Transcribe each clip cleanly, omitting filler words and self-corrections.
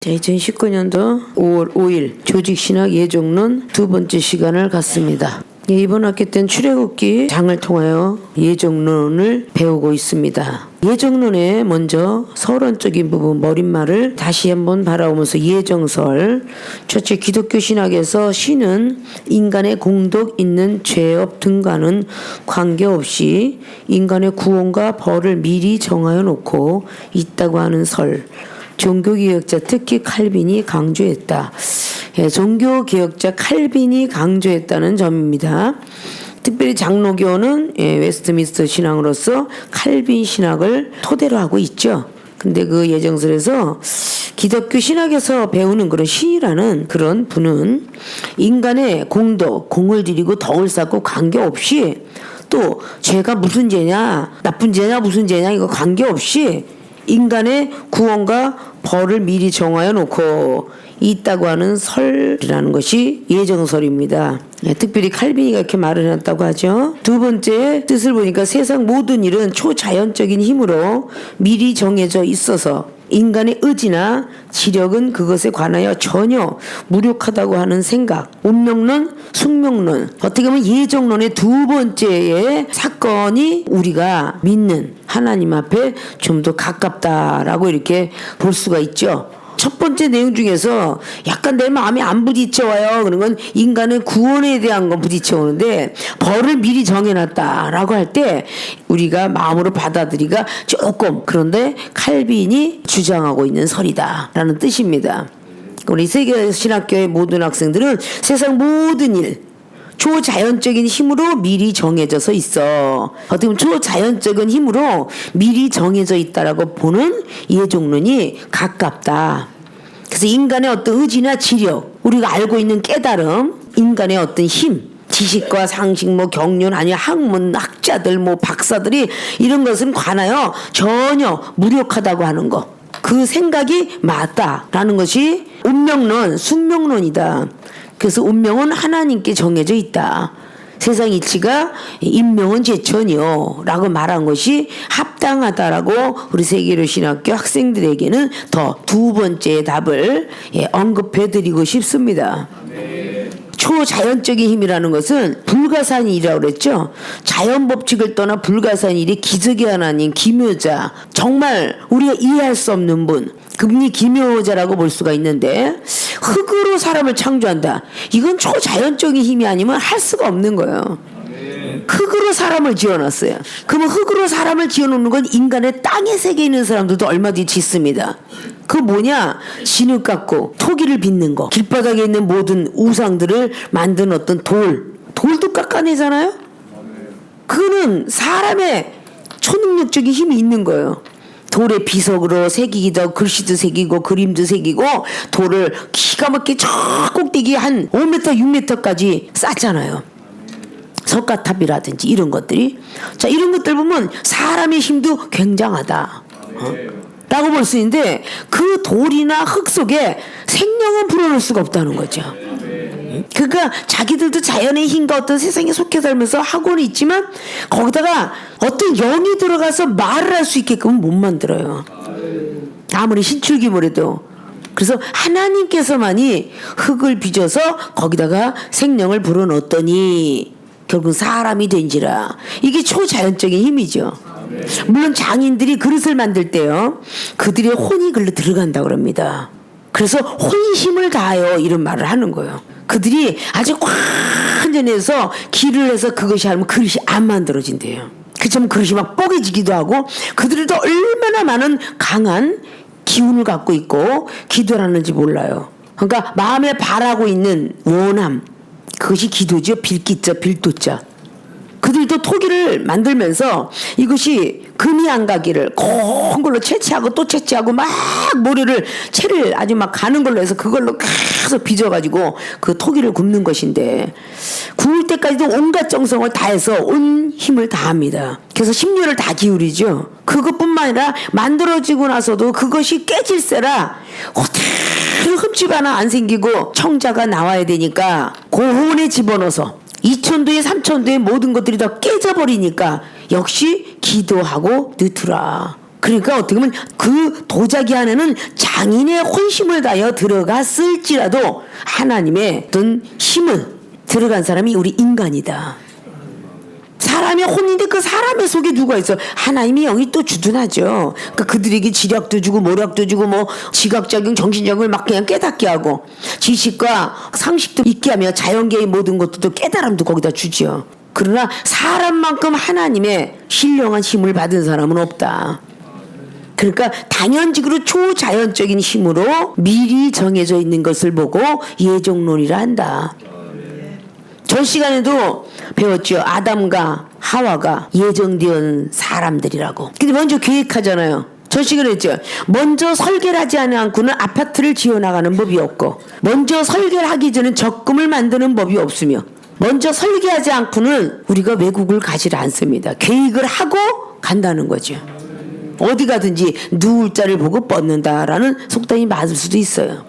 2019년도 5월 5일 조직신학 예정론 두 번째 시간을 갖습니다. 이번 학기 때는 출애굽기 장을 통하여 예정론을 배우고 있습니다. 예정론의 먼저 서론적인 부분 머릿말을 다시 한번 바라보면서 예정설, 첫째 기독교 신학에서 신은 인간의 공덕 있는 죄업 등과는 관계없이 인간의 구원과 벌을 미리 정하여 놓고 있다고 하는 설, 종교개혁자 특히 칼빈이 강조했다. 종교개혁자 칼빈이 강조했다는 점입니다. 특별히 장로교는 웨스트민스터 신앙으로서 칼빈 신학을 토대로 하고 있죠. 근데 그 예정설에서 기독교 신학에서 배우는 그런 신이라는 그런 분은 인간의 공덕, 공을 들이고 덕을 쌓고 관계없이 또 죄가 무슨 죄냐, 나쁜 죄냐, 무슨 죄냐 이거 관계없이 인간의 구원과 벌을 미리 정하여 놓고 있다고 하는 설이라는 것이 예정설입니다. 특별히 칼빈이가 이렇게 말을 해놨다고 하죠. 두 번째 뜻을 보니까 세상 모든 일은 초자연적인 힘으로 미리 정해져 있어서 인간의 의지나 지력은 그것에 관하여 전혀 무력하다고 하는 생각, 운명론, 숙명론, 어떻게 보면 예정론의 두 번째의 사건이 우리가 믿는 하나님 앞에 좀 더 가깝다라고 이렇게 볼 수가 있죠. 첫 번째 내용 중에서 약간 내 마음이 안 부딪혀와요. 그런 건 인간의 구원에 대한 건 부딪혀오는데 벌을 미리 정해놨다라고 할 때 우리가 마음으로 받아들이기가 조금, 그런데 칼빈이 주장하고 있는 설이다라는 뜻입니다. 우리 세계신학교의 모든 학생들은 세상 모든 일 초자연적인 힘으로 미리 정해져서 있어. 어떻게 보면 초자연적인 힘으로 미리 정해져 있다라고 보는 예정론이 가깝다. 그래서 인간의 어떤 의지나 지력, 우리가 알고 있는 깨달음, 인간의 어떤 힘, 지식과 상식, 경륜, 아니 학문, 학자들, 박사들이 이런 것은 관하여 전혀 무력하다고 하는 거. 그 생각이 맞다라는 것이 운명론, 숙명론이다. 그래서 운명은 하나님께 정해져 있다. 세상 이치가 인명은 제천이요 라고 말한 것이 합당하다라고 우리 세계신학교 학생들에게는 더 두 번째 답을 언급해드리고 싶습니다. 초자연적인 힘이라는 것은 불가사한 일이라고 그랬죠. 자연 법칙을 떠나 불가사한 일이 기적의 하나님, 기묘자, 정말 우리가 이해할 수 없는 분, 그분이 기묘자라고 볼 수가 있는데 흙으로 사람을 창조한다. 이건 초자연적인 힘이 아니면 할 수가 없는 거예요. 흙으로 사람을 지어놨어요. 그러면 흙으로 사람을 지어놓는 건 인간의 땅의 세계에 있는 사람들도 얼마든지 짓습니다. 그 뭐냐? 진흙 깎고 토기를 빚는 거, 길바닥에 있는 모든 우상들을 만든 어떤 돌도 깎아내잖아요. 그거는 사람의 초능력적인 힘이 있는 거예요. 돌에 비석으로 새기기도 하고 글씨도 새기고 그림도 새기고 돌을 기가 막히게 저 꼭대기 한 5m 6m까지 쌓잖아요. 석가탑이라든지 이런 것들이. 자, 이런 것들 보면 사람의 힘도 굉장하다 라고 볼 수 있는데 그 돌이나 흙 속에 생명은 불어넣을 수가 없다는 거죠. 그러니까 자기들도 자연의 힘과 어떤 세상에 속해 살면서 하고는 있지만 거기다가 어떤 영이 들어가서 말을 할 수 있게끔 못 만들어요. 아무리 신출귀몰해도. 그래서 하나님께서만이 흙을 빚어서 거기다가 생명을 불어넣었더니 결국 사람이 된지라. 이게 초자연적인 힘이죠. 물론 장인들이 그릇을 만들 때요, 그들의 혼이 글로 들어간다고 합니다. 그래서 혼심을 다하여 이런 말을 하는 거예요. 그들이 아주 관전해서 길을 해서 그것이 하면 그릇이 안 만들어진대요. 그처럼 그릇이 막 뽀개지기도 하고 그들도 얼마나 많은 강한 기운을 갖고 있고 기도를 하는지 몰라요. 그러니까 마음에 바라고 있는 원함, 그것이 기도죠. 빌기자, 빌도자. 그들도 토기를 만들면서 이것이 금이 안 가기를 고운 걸로 채취하고 또 채취하고 막 모래를 채를 아주 막 가는 걸로 해서 그걸로 계속 빚어가지고 그 토기를 굽는 것인데 구울 때까지도 온갖 정성을 다해서 온 힘을 다합니다. 그래서 심려를 다 기울이죠. 그것뿐만 아니라 만들어지고 나서도 그것이 깨질세라 호텔 흠집 하나 안 생기고 청자가 나와야 되니까 고온에 집어넣어서 2천도에 3천도에 모든 것들이 다 깨져버리니까 역시 기도하고 넣더라. 그러니까 어떻게 보면 그 도자기 안에는 장인의 혼심을 다하여 들어갔을지라도 하나님의 어떤 힘을 들어간 사람이 우리 인간이다. 사람의 혼인데 그 사람의 속에 누가 있어? 하나님의 영이 또 주둔하죠. 그러니까 그들에게 지략도 주고 모략도 주고 뭐 지각작용 정신작용을 막 그냥 깨닫게 하고 지식과 상식도 있게 하며 자연계의 모든 것도 깨달음도 거기다 주죠. 그러나 사람만큼 하나님의 신령한 힘을 받은 사람은 없다. 그러니까 당연직으로 초자연적인 힘으로 미리 정해져 있는 것을 보고 예정론이라 한다. 전 시간에도 배웠죠. 아담과 하와가 예정된 사람들이라고. 근데 먼저 계획하잖아요. 전 시간에 했죠. 먼저 설계를 하지 않고는 아파트를 지어나가는 법이 없고, 먼저 설계를 하기 전에 적금을 만드는 법이 없으며, 먼저 설계하지 않고는 우리가 외국을 가지 않습니다. 계획을 하고 간다는 거죠. 어디 가든지 누울 자를 보고 뻗는다라는 속담이 맞을 수도 있어요.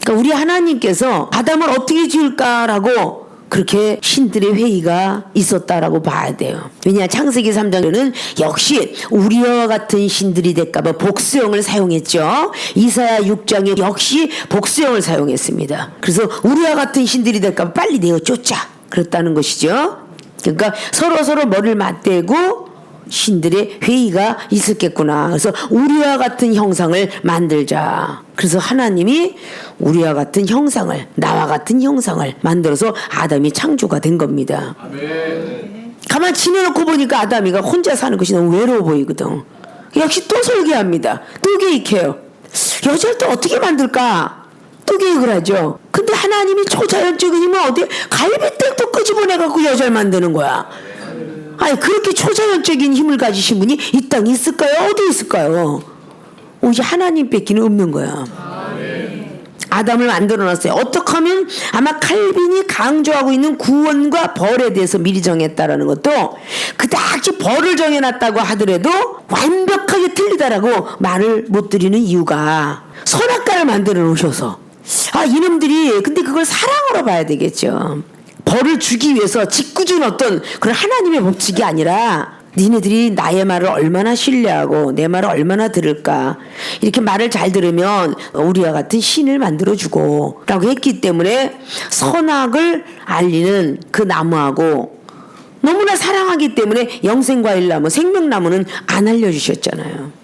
그러니까 우리 하나님께서 아담을 어떻게 지을까라고 그렇게 신들의 회의가 있었다라고 봐야 돼요. 왜냐, 창세기 3장에는 역시 우리와 같은 신들이 될까봐 복수형을 사용했죠. 이사야 6장에 역시 복수형을 사용했습니다. 그래서 우리와 같은 신들이 될까봐 빨리 내어 쫓자 그랬다는 것이죠. 그러니까 서로 머리를 맞대고 신들의 회의가 있었겠구나. 그래서 우리와 같은 형상을 만들자. 그래서 하나님이 우리와 같은 형상을, 나와 같은 형상을 만들어서 아담이 창조가 된 겁니다. 아멘. 가만 지내놓고 보니까 아담이가 혼자 사는 것이 너무 외로워 보이거든. 역시 또 설계합니다. 또 계획해요. 여자를 또 어떻게 만들까? 또 계획을 하죠. 근데 하나님이 초자연적인 힘은 어디 갈비뼈 또 끄집어내갖고 여자를 만드는 거야. 아니, 그렇게 초자연적인 힘을 가지신 분이 이 땅에 있을까요? 어디 있을까요? 오직 하나님 뺏기는 없는 거야. 아담을 만들어놨어요. 어떻게 하면 아마 칼빈이 강조하고 있는 구원과 벌에 대해서 미리 정했다라는 것도 그닥지 벌을 정해놨다고 하더라도 완벽하게 틀리다라고 말을 못 드리는 이유가 선악과를 만들어 놓으셔서 이놈들이 근데 그걸 사랑으로 봐야 되겠죠. 벌을 주기 위해서 짓궂은 어떤 그런 하나님의 법칙이 아니라 니네들이 나의 말을 얼마나 신뢰하고 내 말을 얼마나 들을까, 이렇게 말을 잘 들으면 우리와 같은 신을 만들어주고 라고 했기 때문에 선악을 알리는 그 나무하고 너무나 사랑하기 때문에 영생과일나무 생명나무는 안 알려주셨잖아요.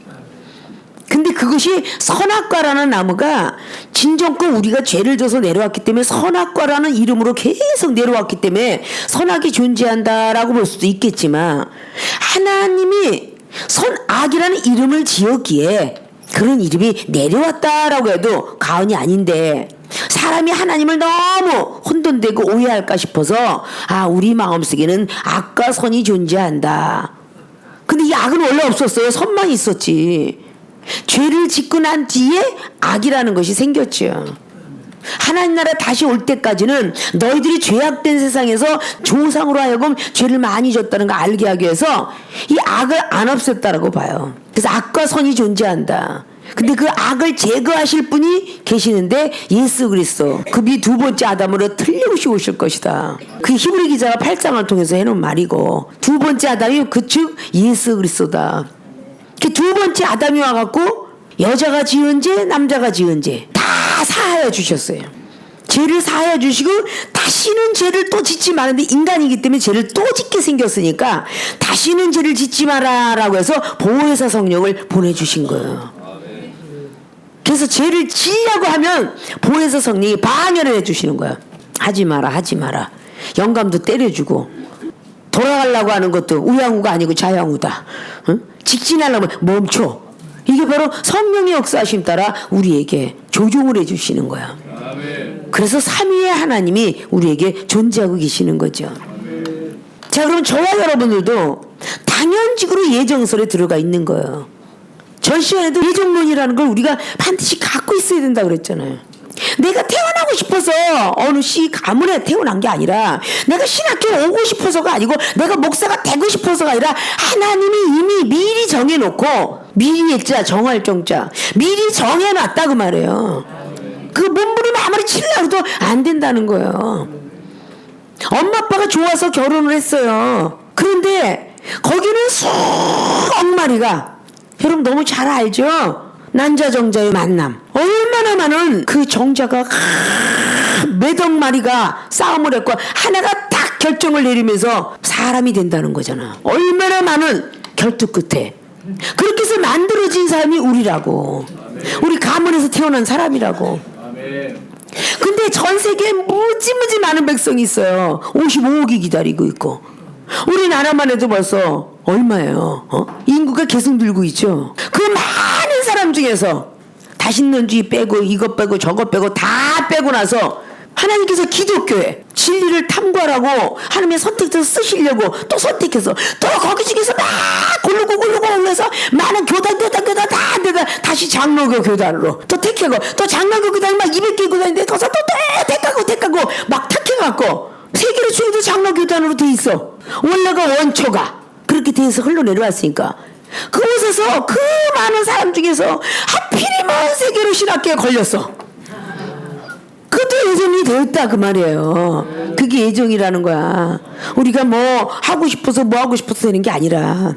근데 그것이 선악과라는 나무가 진정껏 우리가 죄를 져서 내려왔기 때문에 선악과라는 이름으로 계속 내려왔기 때문에 선악이 존재한다라고 볼 수도 있겠지만, 하나님이 선악이라는 이름을 지었기에 그런 이름이 내려왔다라고 해도 과언이 아닌데, 사람이 하나님을 너무 혼돈되고 오해할까 싶어서 우리 마음속에는 악과 선이 존재한다. 근데 이 악은 원래 없었어요. 선만 있었지. 죄를 짓고 난 뒤에 악이라는 것이 생겼죠. 하나님 나라 다시 올 때까지는 너희들이 죄악된 세상에서 조상으로 하여금 죄를 많이 졌다는 걸 알게 하기 위해서 이 악을 안 없앴다라고 봐요. 그래서 악과 선이 존재한다. 근데 그 악을 제거하실 분이 계시는데 예수 그리스도, 그분이 두 번째 아담으로 틀림없이 오실 것이다. 그 히브리 기자가 8장을 통해서 해놓은 말이고, 두 번째 아담이 즉 예수 그리스도다. 두 번째 아담이 와갖고 여자가 지은 죄, 남자가 지은 죄 다 사하여 주셨어요. 죄를 사하여 주시고 다시는 죄를 또 짓지 말았는데, 인간이기 때문에 죄를 또 짓게 생겼으니까 다시는 죄를 짓지 마라라고 해서 보혜사 성령을 보내주신 거예요. 그래서 죄를 지으려고 하면 보혜사 성령이 방해를 해주시는 거야. 하지 마라. 영감도 때려주고, 돌아가려고 하는 것도 우양우가 아니고 좌양우다. 응? 직진하려면 멈춰. 이게 바로 성령의 역사하심 따라 우리에게 조종을 해주시는 거야. 그래서 삼위의 하나님이 우리에게 존재하고 계시는 거죠. 자, 그럼 저와 여러분들도 당연직으로 예정설에 들어가 있는 거예요. 전 시간에도 예정론이라는 걸 우리가 반드시 갖고 있어야 된다 그랬잖아요. 내가 태어나고 싶어서 어느 씨 가문에 태어난 게 아니라, 내가 신학교 오고 싶어서가 아니고, 내가 목사가 되고 싶어서가 아니라, 하나님이 이미 미리 정해놓고, 미리 했자 정할 정자 미리 정해놨다 그 말이에요. 그 몸부림을 아무리 치려고 해도 안 된다는 거예요. 엄마 아빠가 좋아서 결혼을 했어요. 그런데 거기는 수억 마리가 여러분 너무 잘 알죠? 난자정자의 만남. 얼마나 많은 그 정자가 몇억 마리가 싸움을 했고 하나가 딱 결정을 내리면서 사람이 된다는 거잖아. 얼마나 많은 결투 끝에 그렇게 해서 만들어진 사람이 우리라고. 우리 가문에서 태어난 사람이라고. 근데 전 세계에 무지무지 많은 백성이 있어요. 55억이 기다리고 있고 우리나라만 해도 벌써 얼마예요? 인구가 계속 늘고 있죠. 그 많은 사람 중에서 다신론주의 빼고 이것 빼고 저것 빼고 다 빼고 나서 하나님께서 기독교에 진리를 탐구하라고 하나님의 선택해서 쓰시려고 또 선택해서 또 거기 중에서 막 고르고 올려서 많은 교단 다 내가 다시 장로교 교단으로 또 택하고 또 장로교 교단이 막 200개 교단인데 거기서 또 택하고 막 택해갖고 세계로 중에도 장로 교단으로 돼 있어. 원래가 원초가 그렇게 돼서 흘러내려왔으니까 그곳에서 그 많은 사람 중에서 하필이면 세계로 신학교에 걸렸어. 그것도 예정이 되었다 그 말이에요. 그게 예정이라는 거야. 우리가 뭐 하고 싶어서 뭐 하고 싶어서 되는 게 아니라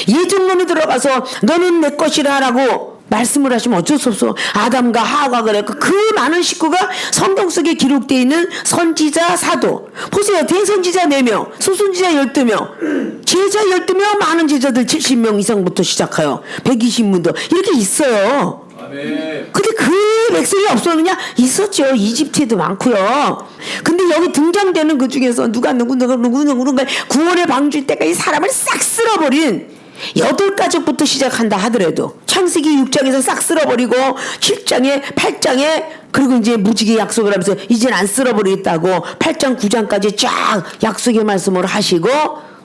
예정론에 들어가서 너는 내 것이라 라고 말씀을 하시면 어쩔 수 없어. 아담과 하와가 그랬고 그 많은 식구가 성경 속에 기록되어 있는 선지자 사도 보세요. 대선지자 4명 소선지자 12명 제자 12명 많은 제자들 70명 이상부터 시작하여 120문도 이렇게 있어요. 근데 그 백성이 없었느냐? 있었죠. 이집트에도 많고요. 근데 여기 등장되는 그 중에서 누가 구원의 방주일 때까지 사람을 싹 쓸어버린 8가족부터 시작한다 하더라도 창세기 6장에서 싹 쓸어버리고 7장에 8장에 그리고 이제 무지개 약속을 하면서 이젠 안 쓸어버리겠다고 8장 9장까지 쫙 약속의 말씀을 하시고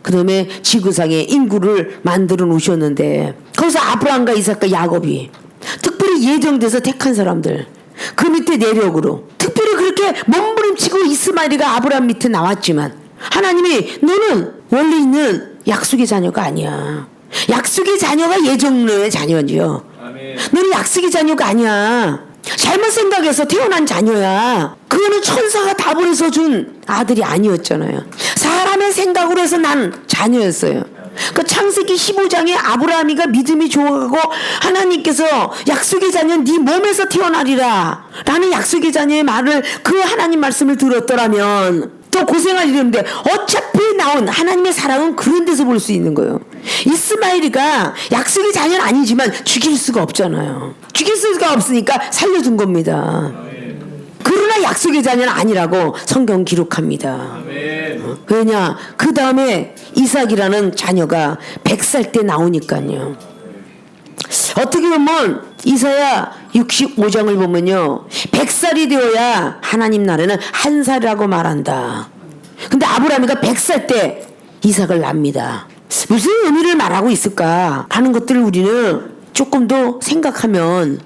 그 다음에 지구상에 인구를 만들어 놓으셨는데 거기서 아브라함과 이삭과 야곱이 특별히 예정돼서 택한 사람들 그 밑에 내력으로 특별히 그렇게 몸부림치고 이스마엘이가 아브라함 밑에 나왔지만 하나님이 너는 원래 있는 약속의 자녀가 아니야. 약속의 자녀가 예정론의 자녀지요. 너는 약속의 자녀가 아니야. 잘못 생각해서 태어난 자녀야. 그거는 천사가 답을 해서 준 아들이 아니었잖아요. 사람의 생각으로 해서 난 자녀였어요. 그 창세기 15장에 아브라함이가 믿음이 좋아가고 하나님께서 약속의 자녀 네 몸에서 태어나리라 라는 약속의 자녀의 말을 그 하나님 말씀을 들었더라면 또 고생할 일이 없는데 어차피 나온 하나님의 사랑은 그런 데서 볼 수 있는 거예요. 이스마엘이가 약속의 자녀는 아니지만 죽일 수가 없잖아요. 죽일 수가 없으니까 살려준 겁니다. 그러나 약속의 자녀는 아니라고 성경 기록합니다. 왜냐? 그 다음에 이삭이라는 자녀가 100살 때 나오니까요. 어떻게 보면 이사야 65장을 보면요 100살이 되어야 하나님 나라는 한 살이라고 말한다. 근데 아브라함이가 100살 때 이삭을 낳습니다. 무슨 의미를 말하고 있을까 하는 것들을 우리는 조금 더 생각하면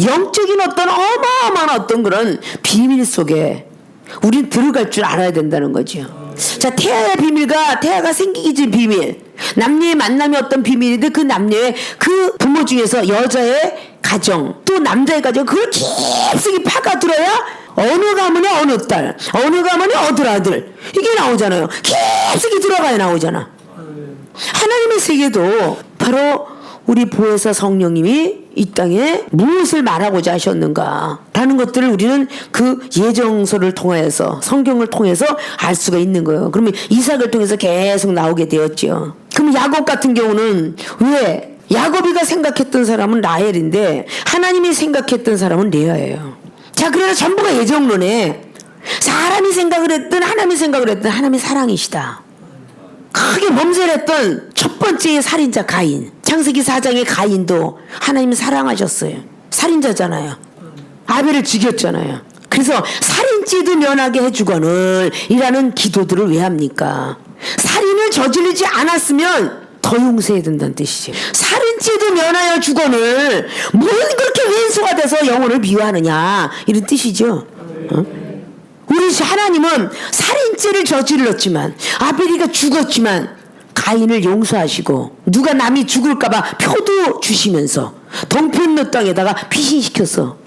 영적인 어떤 어마어마한 어떤 그런 비밀 속에 우린 들어갈 줄 알아야 된다는 거죠. 자, 태아의 비밀과 태아가 생기기 전 비밀, 남녀의 만남이 어떤 비밀인데 그 남녀의 그 부모 중에서 여자의 가정 또 남자의 가정 그걸 깊숙이 파고들어야 어느 가문에 어느 딸, 어느 가문에 어느 아들 이게 나오잖아요. 깊숙이 들어가야 나오잖아. 하나님의 세계도 바로 우리 보혜사 성령님이 이 땅에 무엇을 말하고자 하셨는가 라는 것들을 우리는 그 예정서를 통해서 성경을 통해서 알 수가 있는 거예요. 그러면 이삭을 통해서 계속 나오게 되었죠. 그럼 야곱 같은 경우는 왜? 야곱이가 생각했던 사람은 라헬인데 하나님이 생각했던 사람은 레아예요. 자, 그러나 전부가 예정론에 사람이 생각을 했든 하나님이 생각을 했든 하나님의 사랑이시다. 크게 범죄했던 첫 번째 살인자 가인. 창세기 4장의 가인도 하나님 사랑하셨어요. 살인자잖아요. 아벨을 죽였잖아요. 그래서 살인죄도 면하게 해주거늘 이라는 기도들을 왜 합니까? 살인을 저지르지 않았으면 더 용서해야 된다는 뜻이죠. 살인죄도 면하여 주거늘 뭘 그렇게 왼수가 돼서 영혼을 미워하느냐 이런 뜻이죠. 우리 하나님은 살인죄를 저질렀지만 아벨이가 죽었지만 가인을 용서하시고 누가 남이 죽을까봐 표도 주시면서 동편로 땅에다가 피신시켰어.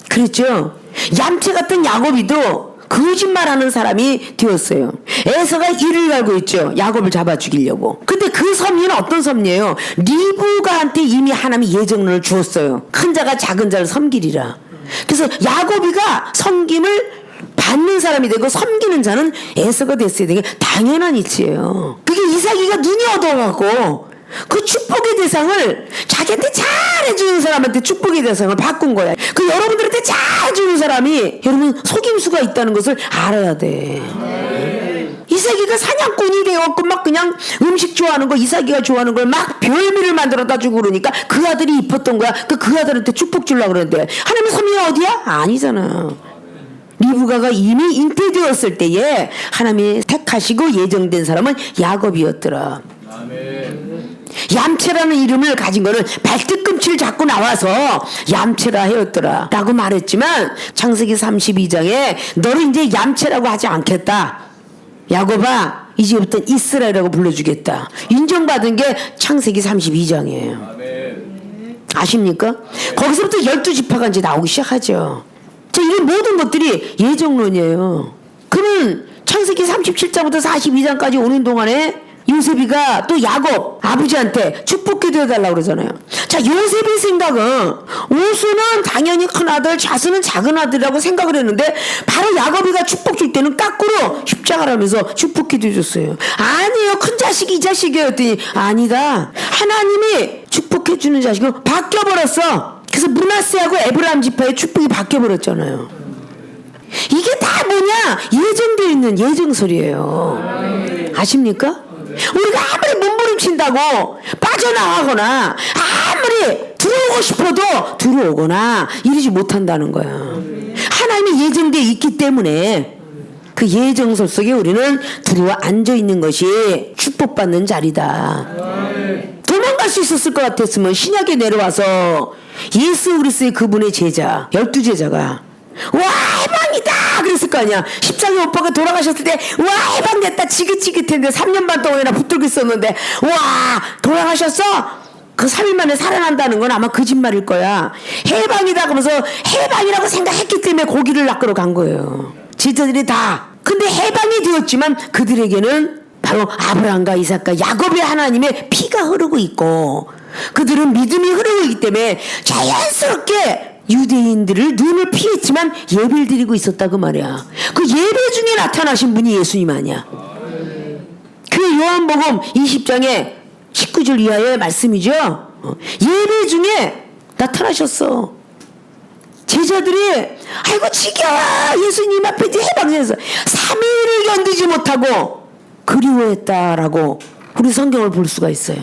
그랬죠. 얌체 같은 야곱이도 거짓말하는 사람이 되었어요. 에서가 이를 갈고 있죠. 야곱을 잡아 죽이려고. 근데 그 섭리는 어떤 섭리예요? 리브가한테 이미 하나님이 예정론을 주었어요. 큰 자가 작은 자를 섬기리라. 그래서 야곱이가 섬김을 받는 사람이 되고 섬기는 자는 에서가 됐어야 되는 게 당연한 이치예요. 그게 이삭이가 눈이 어두워갖고 그 축복의 대상을 자기한테 잘해주는 사람한테 축복의 대상을 바꾼 거야. 그 여러분들한테 잘해주는 사람이 여러분 속임수가 있다는 것을 알아야 돼. 이삭이가 사냥꾼이 되었고 막 그냥 음식 좋아하는 거, 이삭이가 좋아하는 걸 막 별미를 만들어다 주고 그러니까 그 아들이 이뻤던 거야. 그 아들한테 축복 주려고 그러는데 하나님의 섭리가 어디야? 아니잖아. 리브가가 이미 잉태되었을 때에 하나님이 택하시고 예정된 사람은 야곱이었더라. 얌체라는 이름을 가진 거는 발뒤꿈치를 잡고 나와서 얌체라 하였더라 라고 말했지만 창세기 32장에 너를 이제 얌체라고 하지 않겠다. 야곱아 이제부터 이스라엘이라고 불러주겠다. 인정받은 게 창세기 32장이에요. 아십니까? 거기서부터 12지파가 이제 나오기 시작하죠. 자, 이 모든 것들이 예정론이에요. 그는 창세기 37장부터 42장까지 오는 동안에 요셉이가 또 야곱 아버지한테 축복기도 해달라고 그러잖아요. 자, 요셉의 생각은 우수는 당연히 큰아들, 자수는 작은 아들이라고 생각을 했는데 바로 야곱이가 축복 줄 때는 까꾸로 십자가를 하면서 축복기도 해줬어요. 아니에요, 큰 자식이 이 자식이에요 했더니 아니다, 하나님이 축복해주는 자식은 바뀌어버렸어. 그래서 므낫세하고 에브라임 지파의 축복이 바뀌어버렸잖아요. 이게 다 뭐냐? 예정되어 있는 예정설이에요. 아십니까? 우리가 아무리 몸부림친다고 빠져나가거나 아무리 들어오고 싶어도 들어오거나 이러지 못한다는 거야. 하나님이 예정되어 있기 때문에 그 예정설 속에 우리는 들어와 앉아있는 것이 축복받는 자리다. 도망갈 수 있었을 것 같았으면 신약에 내려와서 예수 그리스도의 그분의 제자 12제자가 와 해방이다 그랬을 거 아니야. 십장의 오빠가 돌아가셨을 때 와 해방됐다 지긋지긋했는데 3년 반 동안이나 붙들고 있었는데 와 돌아가셨어? 그 3일 만에 살아난다는 건 아마 거짓말일 거야. 해방이다 그러면서 해방이라고 생각했기 때문에 고기를 낚으러 간 거예요. 제자들이 다. 근데 해방이 되었지만 그들에게는 바로 아브라함과 이삭과 야곱의 하나님의 피가 흐르고 있고 그들은 믿음이 흐르고 있기 때문에 자연스럽게 유대인들을 눈을 피했지만 예배를 드리고 있었다고 말이야. 그 예배 중에 나타나신 분이 예수님 아니야. 그 요한복음 20장에 19절 이하의 말씀이죠. 예배 중에 나타나셨어. 제자들이 아이고 지겨워 예수님 앞에 이제 해방돼서 3일을 견디지 못하고 그리워했다라고 우리 성경을 볼 수가 있어요.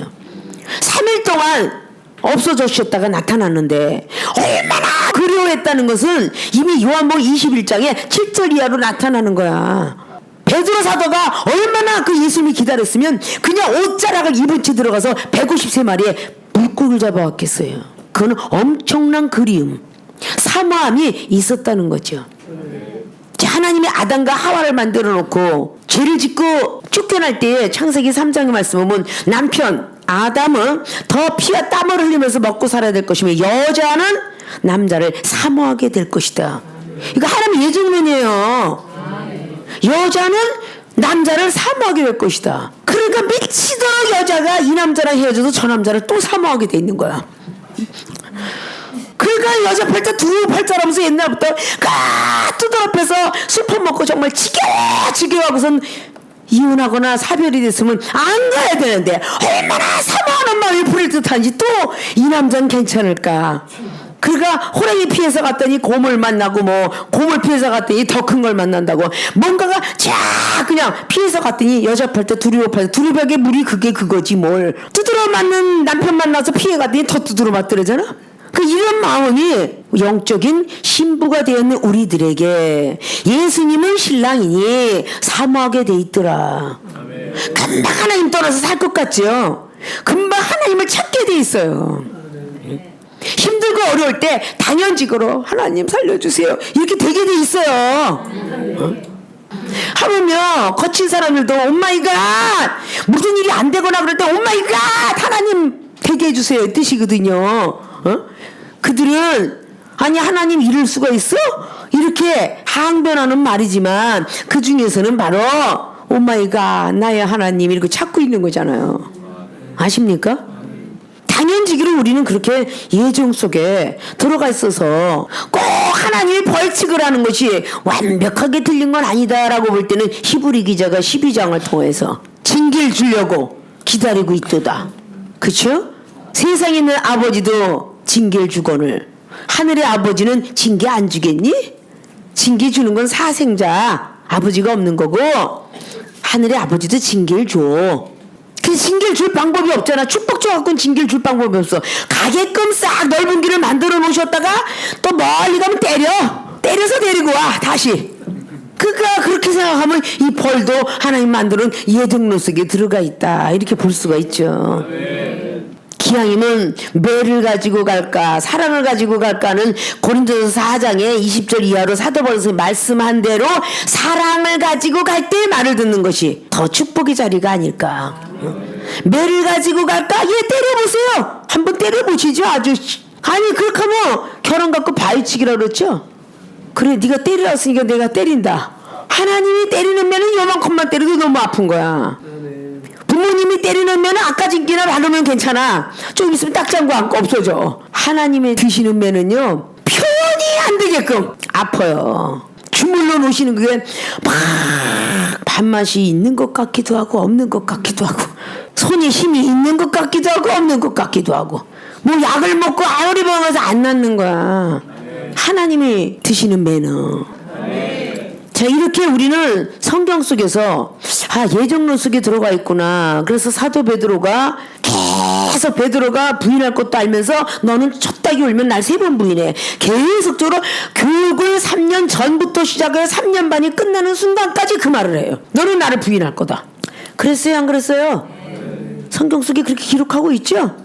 3일 동안 없어졌다가 나타났는데 얼마나 그리워했다는 것은 이미 요한복음 21장에 7절 이하로 나타나는 거야. 베드로 사도가 얼마나 그 예수님이 기다렸으면 그냥 옷자락을 입은 채 들어가서 153마리에 물고기를 잡아왔겠어요. 그건 엄청난 그리움, 사모함이 있었다는 거죠. 하나님이 아담과 하와를 만들어 놓고 죄를 짓고 쫓겨날 때에 창세기 3장의 말씀을 보면 남편 아담은 더 피와 땀을 흘리면서 먹고 살아야 될 것이며 여자는 남자를 사모하게 될 것이다. 이거 하나님의 예정론이에요. 여자는 남자를 사모하게 될 것이다. 그러니까 미치도록 여자가 이 남자랑 헤어져도 저 남자를 또 사모하게 돼 있는 거야. 그러니까 여자 팔자 두 팔자라면서 옛날부터 두드러펴서 술 퍼먹고 정말 지겨워하고선 이혼하거나 사별이 됐으면 안 가야 되는데 얼마나 사모하는 마음이 부릴 듯한지 또 이 남자는 괜찮을까. 그러니까 호랑이 피해서 갔더니 곰을 만나고 뭐 곰을 피해서 갔더니 더 큰 걸 만난다고 뭔가가 쫙 그냥 피해서 갔더니 여자 팔자 두리벽에 물이 그게 그거지 뭘. 두드러 맞는 남편 만나서 피해 갔더니 더 두드러 맞더라잖아. 그 이런 마음이 영적인 신부가 되었는 우리들에게 예수님은 신랑이니 사모하게 돼 있더라. 아멘. 금방 하나님 떠나서 살 것 같죠. 금방 하나님을 찾게 돼 있어요. 힘들고 어려울 때 당연직으로 하나님 살려주세요 이렇게 되게 돼 있어요. 하물며 거친 사람들도 오마이갓 무슨 일이 안 되거나 그럴 때 오마이갓 하나님 되게 해주세요 뜻이거든요. 그들은 아니 하나님 이럴 수가 있어? 이렇게 항변하는 말이지만 그 중에서는 바로 오마이갓 나의 하나님 이렇게 찾고 있는 거잖아요. 아십니까? 당연지기로 우리는 그렇게 예정 속에 들어가 있어서 꼭 하나님이 벌칙을 하는 것이 완벽하게 틀린 건 아니다라고 볼 때는 히브리 기자가 12장을 통해서 징계를 주려고 기다리고 있도다. 그렇죠? 세상에 있는 아버지도 징계를 주거늘 하늘의 아버지는 징계 안 주겠니? 징계 주는 건 사생자 아버지가 없는 거고 하늘의 아버지도 징계를 줘. 그 징계를 줄 방법이 없잖아. 축복 줘갖고는 징계를 줄 방법이 없어. 가게끔 싹 넓은 길을 만들어 놓으셨다가 또 멀리 가면 때려서 데리고 와 다시. 그러니까 그렇게 생각하면 이 벌도 하나님 만드는 예정론 속에 들어가 있다 이렇게 볼 수가 있죠. 기왕이면 매를 가지고 갈까 사랑을 가지고 갈까는 고린도서 4장의 20절 이하로 사도 바울이 말씀한 대로 사랑을 가지고 갈 때 말을 듣는 것이 더 축복의 자리가 아닐까. 매를 가지고 갈까? 예, 때려보세요. 한번 때려보시죠. 아주 아니 그렇게 하면 결혼 갖고 바위치기라 그랬죠. 그래 네가 때리라으니까 내가 때린다. 하나님이 때리는 면은 요만큼만 때려도 너무 아픈 거야. 부모님이 때리는 면은 아까 진기나 바르면 괜찮아. 좀 있으면 딱 잠고 안고 없어져. 하나님이 드시는 면은요 표현이 안 되게끔 아파요. 주물러 놓으시는 그게 막 밥맛이 있는 것 같기도 하고 없는 것 같기도 하고 손에 힘이 있는 것 같기도 하고 없는 것 같기도 하고 뭐 약을 먹고 아무리 먹어서 안 낫는 거야. 하나님이 드시는 매너. 자 이렇게 우리는 성경 속에서 예정론 속에 들어가 있구나. 그래서 사도 베드로가 계속 베드로가 부인할 것도 알면서 너는 첫 달이 울면 날 3번 부인해. 계속적으로 교육을 3년 전부터 시작해서 3년 반이 끝나는 순간까지 그 말을 해요. 너는 나를 부인할 거다. 그랬어요 안 그랬어요? 성경 속에 그렇게 기록하고 있죠?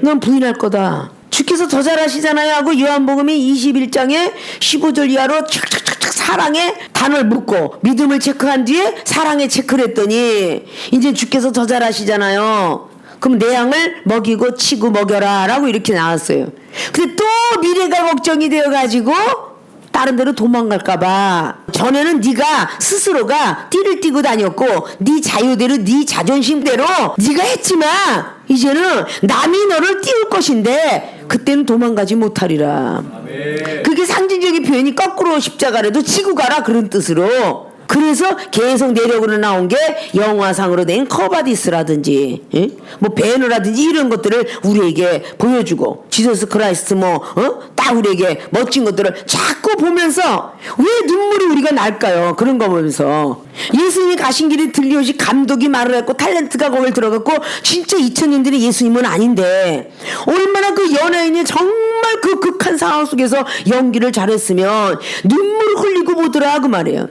넌 부인할 거다. 주께서 더 잘하시잖아요 하고 요한복음이 21장에 15절 이하로 착착착착 사랑의 단어를 묻고 믿음을 체크한 뒤에 사랑에 체크를 했더니 이제 주께서 더 잘하시잖아요. 그럼 내 양을 먹이고 치고 먹여라 라고 이렇게 나왔어요. 근데 또 미래가 걱정이 되어가지고 다른 데로 도망갈까봐 전에는 네가 스스로가 띠를 띠고 다녔고 네 자유대로 네 자존심대로 네가 했지만 이제는 남이 너를 띄울 것인데 그때는 도망가지 못하리라. 그게 상징적인 표현이 거꾸로 십자가라도 치고 가라 그런 뜻으로. 그래서 계속 내력으로 나온 게 영화상으로 된 커바디스라든지 뭐 배너라든지 이런 것들을 우리에게 보여주고 지저스 크라이스트 딱 우리에게 멋진 것들을 자꾸 보면서 왜 눈물이 우리가 날까요? 그런 거 보면서 예수님이 가신 길에 들리오시 감독이 말을 했고 탤런트가 거길 들어갔고 진짜 2000년들이 예수님은 아닌데 얼마나 그 연예인이 정말 그 극한 상황 속에서 연기를 잘했으면 눈물을 흘리고 보더라 그 말이에요.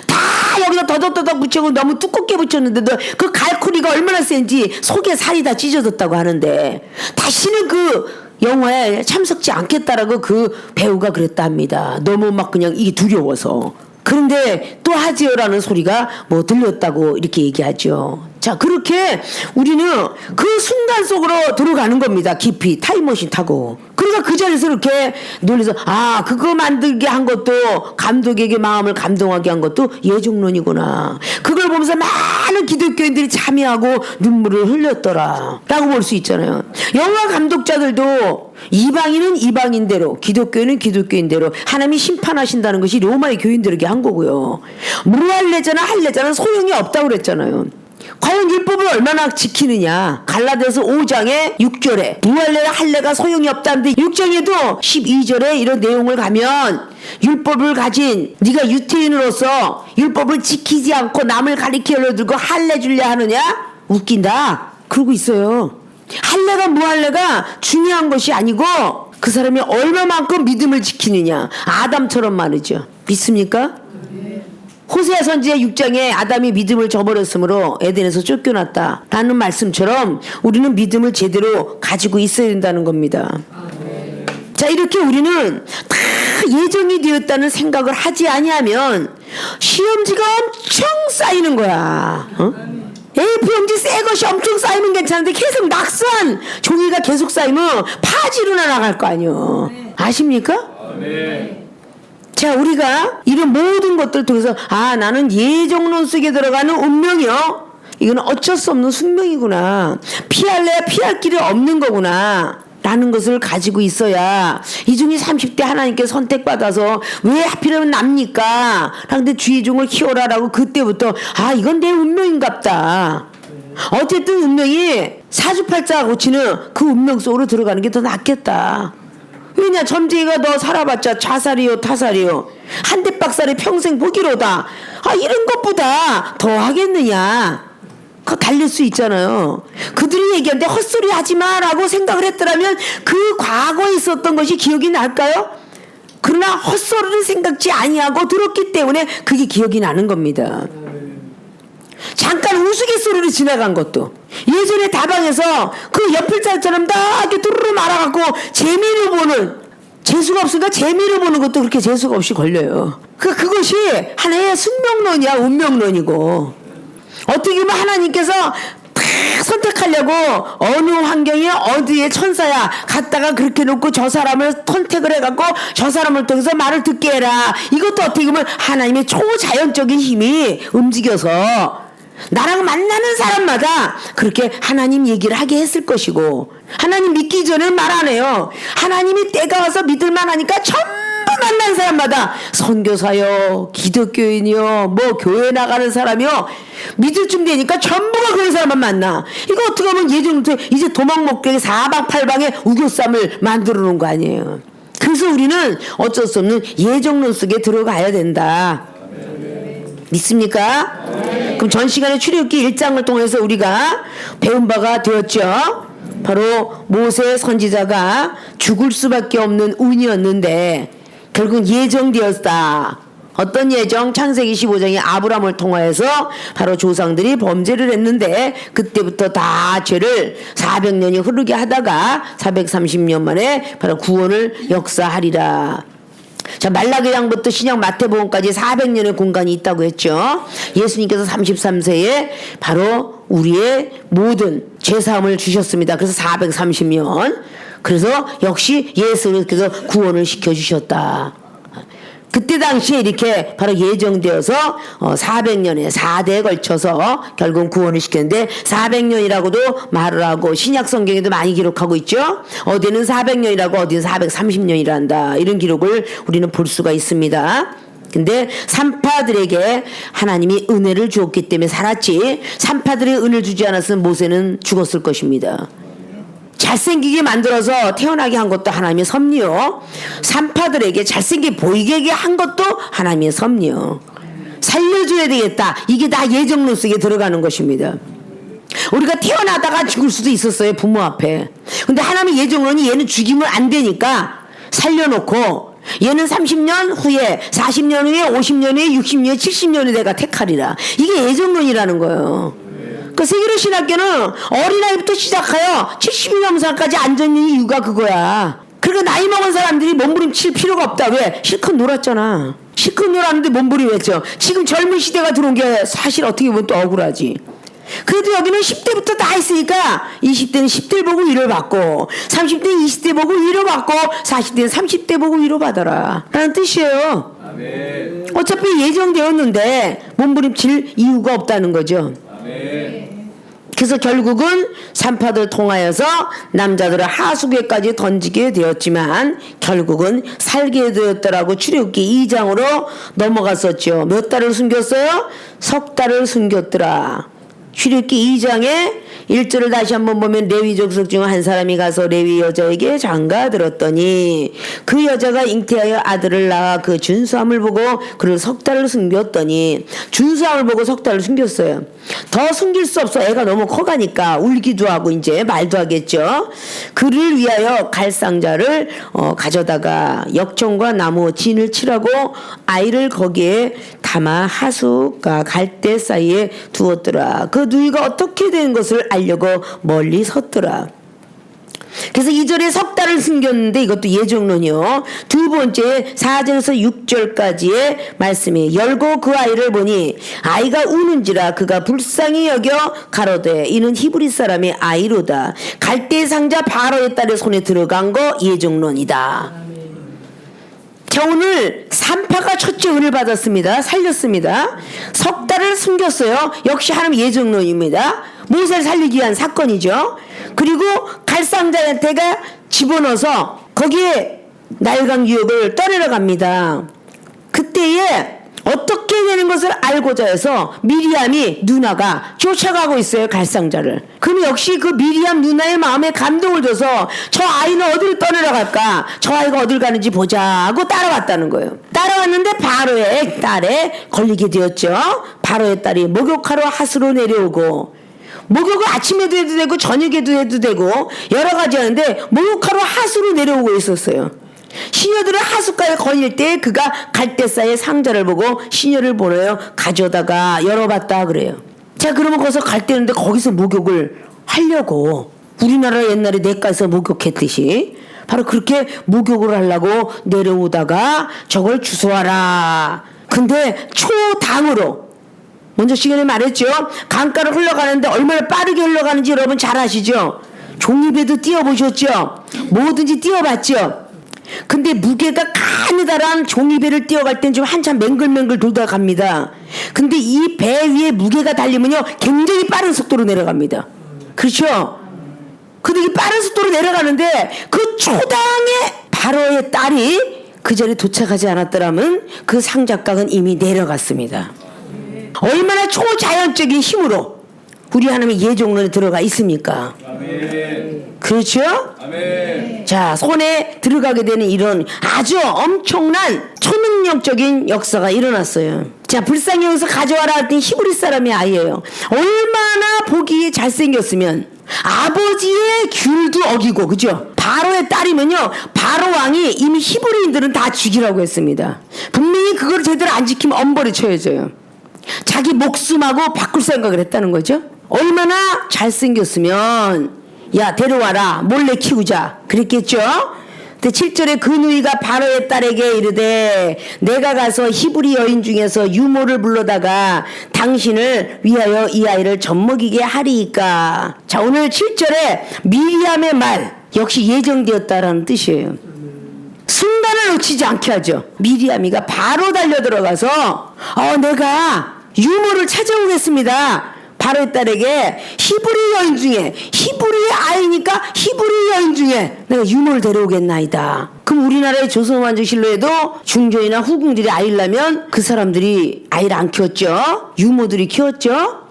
다 여기다 더덕더덕 붙이고 너무 두껍게 붙였는데도 그 갈고리가 얼마나 센지 속에 살이 다 찢어졌다고 하는데 다시는 그 영화에 참석지 않겠다라고 그 배우가 그랬다 합니다. 너무 막 그냥 이게 두려워서. 그런데 또 하지요라는 소리가 뭐 들렸다고 이렇게 얘기하죠. 자 그렇게 우리는 그 순간 속으로 들어가는 겁니다. 깊이 타임머신 타고. 그러니까 그 자리에서 이렇게 놀라서 그거 만들게 한 것도 감독에게 마음을 감동하게 한 것도 예정론이구나. 그걸 보면서 많은 기독교인들이 참여하고 눈물을 흘렸더라 라고 볼 수 있잖아요. 영화 감독자들도 이방인은 이방인대로 기독교인은 기독교인대로 하나님이 심판하신다는 것이 로마의 교인들에게 한 거고요. 무할례자나 할례자는 소용이 없다고 그랬잖아요. 과연 율법을 얼마나 지키느냐. 갈라디아서 5장의 6절에 무할례나 할례가 소용이 없다는데 6장에도 12절에 이런 내용을 가면 율법을 가진 네가 유태인으로서 율법을 지키지 않고 남을 가리키려 들고 할례 주려 하느냐? 웃긴다 그러고 있어요. 할례가 무할례가 중요한 것이 아니고 그 사람이 얼마만큼 믿음을 지키느냐. 아담처럼 말이죠. 믿습니까? 호세아 선지의 6장에 아담이 믿음을 저버렸으므로 에덴에서 쫓겨났다 라는 말씀처럼 우리는 믿음을 제대로 가지고 있어야 된다는 겁니다. 자 이렇게 우리는 다 예정이 되었다는 생각을 하지 아니하면 시험지가 엄청 쌓이는 거야. A4 용지 새 것이 엄청 쌓이면 괜찮은데 계속 낙서한 종이가 계속 쌓이면 파지로나 나갈 거 아니에요. 아십니까? 자, 우리가 이런 모든 것들 통해서 나는 예정론 속에 들어가는 운명이요, 이거는 어쩔 수 없는 숙명이구나, 피할래야 피할 길이 없는 거구나 라는 것을 가지고 있어야 이중이 30대 하나님께 선택받아서 왜 하필이면 납니까? 라는데 주의종을 키워라라고 그때부터 이건 내 운명인갑다. 어쨌든 운명이 사주팔자가 고치는 그 운명 속으로 들어가는 게 더 낫겠다. 왜냐, 점쟁이가 너 살아봤자 자살이요 타살이요 한 대 박살이 평생 보기로다. 이런 것보다 더 하겠느냐. 그거 달릴 수 있잖아요. 그들이 얘기하는데 헛소리 하지마 라고 생각을 했더라면 그 과거에 있었던 것이 기억이 날까요? 그러나 헛소리를 생각지 아니하고 들었기 때문에 그게 기억이 나는 겁니다. 잠깐 우스갯소리로 지나간 것도, 예전에 다방에서 그 연필자처럼 다 이렇게 두루루 말아갖고 재미를 보는, 재수가 없으니까 재미를 보는 것도 그렇게 재수가 없이 걸려요. 그것이 하나의 숙명론이야, 운명론이고. 어떻게 보면 하나님께서 다 선택하려고 어느 환경에 어디에 천사야 갖다가 그렇게 놓고 저 사람을 선택을 해갖고 저 사람을 통해서 말을 듣게 해라. 이것도 어떻게 보면 하나님의 초자연적인 힘이 움직여서 나랑 만나는 사람마다 그렇게 하나님 얘기를 하게 했을 것이고, 하나님 믿기 전에는 말 안 해요. 하나님이 때가 와서 믿을만 하니까 전부 만난 사람마다 선교사요, 기독교인이요, 교회 나가는 사람이요, 믿을 쯤 되니까 전부가 그런 사람만 만나. 이거 어떻게 하면 예전부터 이제 도망목격에 사방팔방에 우겨쌈을 만들어 놓은 거 아니에요. 그래서 우리는 어쩔 수 없는 예정론 속에 들어가야 된다. 믿습니까? 그럼 전 시간에 출애굽기 1장을 통해서 우리가 배운 바가 되었죠. 바로 모세 선지자가 죽을 수밖에 없는 운이었는데 결국 예정되었다. 어떤 예정? 창세기 15장에 아브라함을 통하여서 바로 조상들이 범죄를 했는데 그때부터 다 죄를 400년이 흐르게 하다가 430년 만에 바로 구원을 역사하리라. 자, 말라기장부터 신약 마태복음까지 400년의 공간이 있다고 했죠. 예수님께서 33세에 바로 우리의 모든 죄사함을 주셨습니다. 그래서 430년. 그래서 역시 예수님께서 구원을 시켜주셨다. 그때 당시에 이렇게 바로 예정되어서 400년에 4대에 걸쳐서 결국 구원을 시켰는데 400년이라고도 말을 하고 신약 성경에도 많이 기록하고 있죠. 어디는 400년이라고 어디는 430년이란다. 이런 기록을 우리는 볼 수가 있습니다. 근데 산파들에게 하나님이 은혜를 주었기 때문에 살았지, 산파들의 은혜를 주지 않았으면 모세는 죽었을 것입니다. 잘생기게 만들어서 태어나게 한 것도 하나님의 섭리요, 산파들에게 잘생기게 보이게 한 것도 하나님의 섭리요. 살려줘야 되겠다, 이게 다 예정론 속에 들어가는 것입니다. 우리가 태어나다가 죽을 수도 있었어요, 부모 앞에. 근데 하나님의 예정론이 얘는 죽이면 안 되니까 살려놓고 얘는 30년 후에 40년 후에 50년 후에 60년 후에 70년 후에 내가 택하리라. 이게 예정론이라는 거예요. 그 세계로 신학교는 어린아이부터 시작하여 70이 넘은 사람까지 앉아있는 이유가 그거야. 그러니까 나이 먹은 사람들이 몸부림칠 필요가 없다. 왜? 실컷 놀았잖아. 실컷 놀았는데 몸부림했죠. 지금 젊은 시대가 들어온 게 사실 어떻게 보면 또 억울하지. 그래도 여기는 10대부터 다 있으니까 20대는 10대 보고 위로받고 30대는 20대 보고 위로받고 40대는 30대 보고 위로받아라 라는 뜻이에요. 아멘. 어차피 예정되었는데 몸부림칠 이유가 없다는 거죠. 아멘. 그래서 결국은 산파들 통하여서 남자들을 하수구에까지 던지게 되었지만 결국은 살게 되었더라고. 출애굽기 2장으로 넘어갔었죠. 몇 달을 숨겼어요? 석 달을 숨겼더라. 출애굽기 2장에 1절을 다시 한번 보면 레위 족속 중 한 사람이 가서 레위 여자에게 장가들었더니 그 여자가 잉태하여 아들을 낳아 그 준수함을 보고 그를 석 달을 숨겼더니, 준수함을 보고 석 달을 숨겼어요. 더 숨길 수 없어. 애가 너무 커가니까 울기도 하고 이제 말도 하겠죠. 그를 위하여 갈상자를 가져다가 역청과 나무 진을 칠하고 아이를 거기에 담아 하수가 갈대 사이에 두었더라. 그 누이가 어떻게 된 것을 알려고 멀리 섰더라. 그래서 2절에 석 달을 숨겼는데 이것도 예정론이요. 두 번째 4절에서 6절까지의 말씀이 열고 그 아이를 보니 아이가 우는지라 그가 불쌍히 여겨 가로되 이는 히브리 사람의 아이로다. 갈대 상자 바로의 딸의 손에 들어간 거 예정론이다. 자, 오늘 산파가 첫째 은을 받았습니다. 살렸습니다. 석 달을 숨겼어요. 역시 하나님 예정론입니다. 모세를 살리기 위한 사건이죠. 그리고 갈상자한테가 집어넣어서 거기에 나일강 유역을 떠내려 갑니다. 그때에 어떻게 되는 것을 알고자 해서 미리암이 누나가 쫓아가고 있어요. 갈상자를. 그럼 역시 그 미리암 누나의 마음에 감동을 줘서 저 아이는 어디를 떠내려갈까, 저 아이가 어딜 가는지 보자 하고 따라왔다는 거예요. 따라왔는데 바로의 딸에 걸리게 되었죠. 바로의 딸이 목욕하러 하스로 내려오고, 목욕을 아침에도 해도 되고 저녁에도 해도 되고 여러 가지 하는데 목욕하러 하수로 내려오고 있었어요. 시녀들은 하수가에 걸릴 때 그가 갈대사의 상자를 보고 시녀를 보내요. 가져다가 열어봤다 그래요. 자, 그러면 거기서 갈대는데 거기서 목욕을 하려고 우리나라 옛날에 냇가에서 목욕했듯이 바로 그렇게 목욕을 하려고 내려오다가 저걸 주워와라. 근데 초당으로 먼저 시간에 말했죠. 강가를 흘러가는데 얼마나 빠르게 흘러가는지 여러분 잘 아시죠? 종이배도 띄워보셨죠? 뭐든지 띄워봤죠? 근데 무게가 가느다란 종이배를 띄워갈 땐 좀 한참 맹글맹글 돌다 갑니다. 근데 이 배 위에 무게가 달리면요 굉장히 빠른 속도로 내려갑니다. 그렇죠? 근데 이 빠른 속도로 내려가는데 그 초당의 바로의 딸이 그 자리에 도착하지 않았더라면 그 상작각은 이미 내려갔습니다. 얼마나 초자연적인 힘으로 우리 하나님의 예정론에 들어가 있습니까? 아멘. 그렇죠? 아멘. 자, 손에 들어가게 되는 이런 아주 엄청난 초능력적인 역사가 일어났어요. 자, 불쌍히 여기서 가져와라 했더니 히브리 사람의 아이예요. 얼마나 보기에 잘생겼으면 아버지의 귤도 어기고, 그죠? 바로의 딸이면요 바로 왕이 이미 히브리인들은 다 죽이라고 했습니다. 분명히 그걸 제대로 안 지키면 엄벌에 처해져요. 자기 목숨하고 바꿀 생각을 했다는 거죠. 얼마나 잘생겼으면 야 데려와라 몰래 키우자 그랬겠죠. 근데 7절에 그 누이가 바로의 딸에게 이르되 내가 가서 히브리 여인 중에서 유모를 불러다가 당신을 위하여 이 아이를 젖먹이게 하리이까. 자, 오늘 7절에 미리암의 말 역시 예정되었다라는 뜻이에요. 순간을 놓치지 않게 하죠. 미리암이가 바로 달려들어가서 내가 유모를 찾아오겠습니다. 바로의 딸에게 히브리 여인 중에, 히브리의 아이니까 히브리 여인 중에 내가 유모를 데려오겠나이다. 그럼 우리나라의 조선왕조실로에도 중조이나 후궁들이 아이를 낳으면 그 사람들이 아이를 안 키웠죠. 유모들이 키웠죠.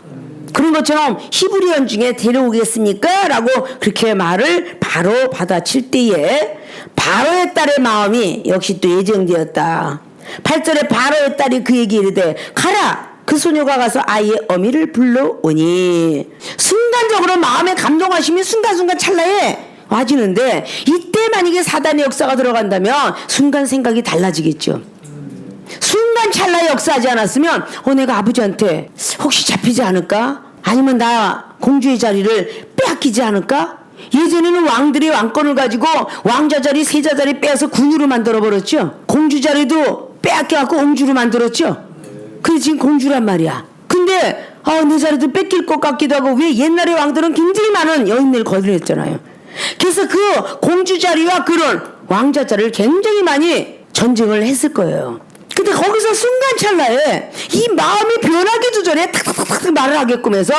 그런 것처럼 히브리 여인 중에 데려오겠습니까? 라고 그렇게 말을 바로 받아칠 때에 바로의 딸의 마음이 역시 또 예정되었다. 8절에 바로의 딸이 그에게 이르되 가라. 그 소녀가 가서 아이의 어미를 불러오니. 순간적으로 마음에 감동하심이 순간순간 찰나에 와지는데 이때 만약에 사단의 역사가 들어간다면 순간 생각이 달라지겠죠. 순간 찰나에 역사하지 않았으면 내가 아버지한테 혹시 잡히지 않을까? 아니면 나 공주의 자리를 빼앗기지 않을까? 예전에는 왕들이 왕권을 가지고 왕자 자리, 세자 자리 빼앗아 군으로 만들어버렸죠. 공주 자리도 빼앗겨갖고 옹주로 만들었죠. 그래 지금 공주란 말이야. 근데 내 자리도 뺏길 것 같기도 하고, 왜 옛날의 왕들은 굉장히 많은 여인들을 거느렸잖아요. 그래서 그 공주 자리와 그런 왕자 자리를 굉장히 많이 전쟁을 했을 거예요. 근데 거기서 순간 찰나에 이 마음이 변하기도 전에 탁탁탁 말을 하게끔 해서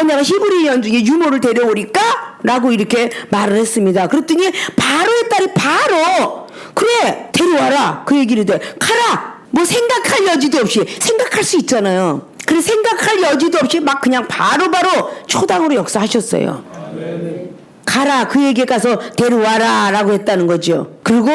내가 히브리 여인 중에 유모를 데려오리까? 라고 이렇게 말을 했습니다. 그랬더니 바로의 딸이 바로 그래 데려와라 그 얘기를 돼. 가라. 뭐 생각할 여지도 없이, 생각할 수 있잖아요. 그래 생각할 여지도 없이 막 그냥 바로바로 초당으로 역사하셨어요. 가라 그에게 가서 데려와라 라고 했다는 거죠. 그리고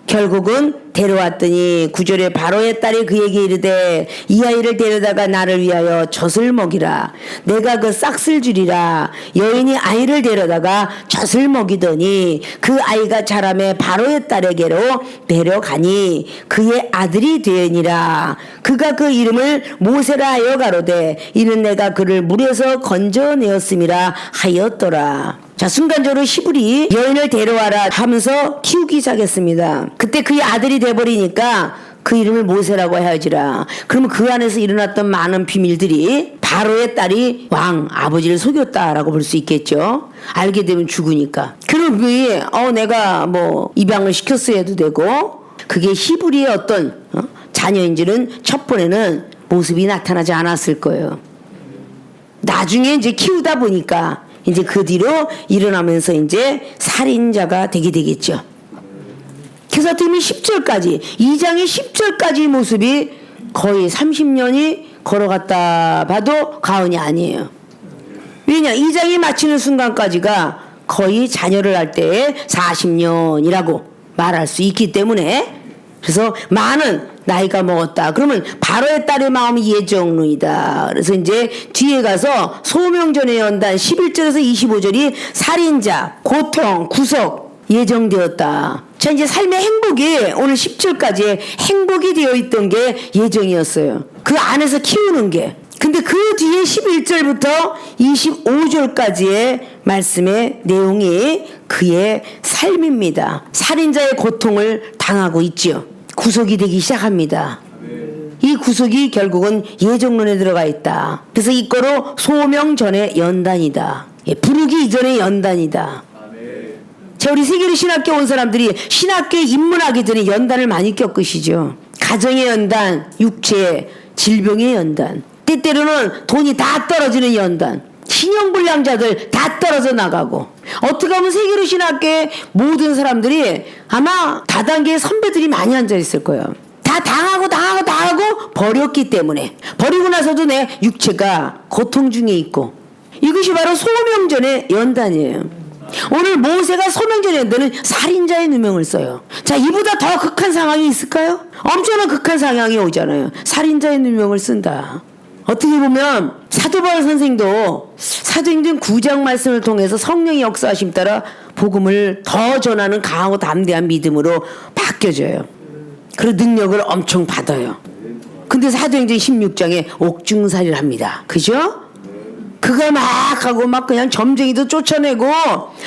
결국은 데려왔더니 9절에 바로의 딸이 그에게 이르되 이 아이를 데려다가 나를 위하여 젖을 먹이라. 내가 그 싹쓸 주리라. 여인이 아이를 데려다가 젖을 먹이더니 그 아이가 자라매 바로의 딸에게로 데려가니 그의 아들이 되니라. 그가 그 이름을 모세라 하여 가로되 이는 내가 그를 물에서 건져내었음이라 하였더라. 자, 순간적으로 시불이 여인을 데려와라 하면서 키우기 시작했습니다. 그때 그의 아들이 돼버리니까 그 이름을 모세라고 해야지라. 그러면 그 안에서 일어났던 많은 비밀들이 바로의 딸이 왕 아버지를 속였다라고 볼 수 있겠죠. 알게 되면 죽으니까. 그럼 그게 내가 뭐 입양을 시켰어야 해도 되고, 그게 히브리의 어떤 자녀인지는 첫 번에는 모습이 나타나지 않았을 거예요. 나중에 이제 키우다 보니까 이제 그 뒤로 일어나면서 이제 살인자가 되게 되겠죠. 그래서 어떻게 보면 10절까지, 2장의 10절까지 모습이 거의 30년이 걸어갔다 봐도 과언이 아니에요. 왜냐, 2장이 마치는 순간까지가 거의 자녀를 할 때의 40년이라고 말할 수 있기 때문에, 그래서 많은 나이가 먹었다. 그러면 바로의 딸의 마음이 예정론이다. 그래서 이제 뒤에 가서 소명전의 연단 11절에서 25절이 살인자, 고통, 구속 예정되었다. 자, 이제 삶의 행복이 오늘 10절까지 행복이 되어 있던 게 예정이었어요. 그 안에서 키우는 게. 근데 그 뒤에 11절부터 25절까지의 말씀의 내용이 그의 삶입니다. 살인자의 고통을 당하고 있지요. 구속이 되기 시작합니다. 이 구속이 결국은 예정론에 들어가 있다. 그래서 이거로 소명전의 연단이다. 부르기 이전의 연단이다. 자, 우리 세계로 신학교 온 사람들이 신학교에 입문하기 전에 연단을 많이 겪으시죠. 가정의 연단, 육체, 질병의 연단, 때때로는 돈이 다 떨어지는 연단, 신용불량자들 다 떨어져 나가고, 어떻게 하면 세계로 신학교의 모든 사람들이 아마 다단계의 선배들이 많이 앉아있을 거예요. 다 당하고 버렸기 때문에, 버리고 나서도 내 육체가 고통 중에 있고, 이것이 바로 소명전의 연단이에요. 오늘 모세가 소명전의 연단은 살인자의 누명을 써요. 자, 이보다 더 극한 상황이 있을까요? 엄청난 극한 상황이 오잖아요. 살인자의 누명을 쓴다. 어떻게 보면 사도 바울 선생도 사도행전 9장 말씀을 통해서 성령의 역사하심 따라 복음을 더 전하는 강하고 담대한 믿음으로 바뀌어져요. 그런 능력을 엄청 받아요. 근데 사도행전 16장에 옥중살이를 합니다. 그죠? 그가 막 하고 막 그냥 점쟁이도 쫓아내고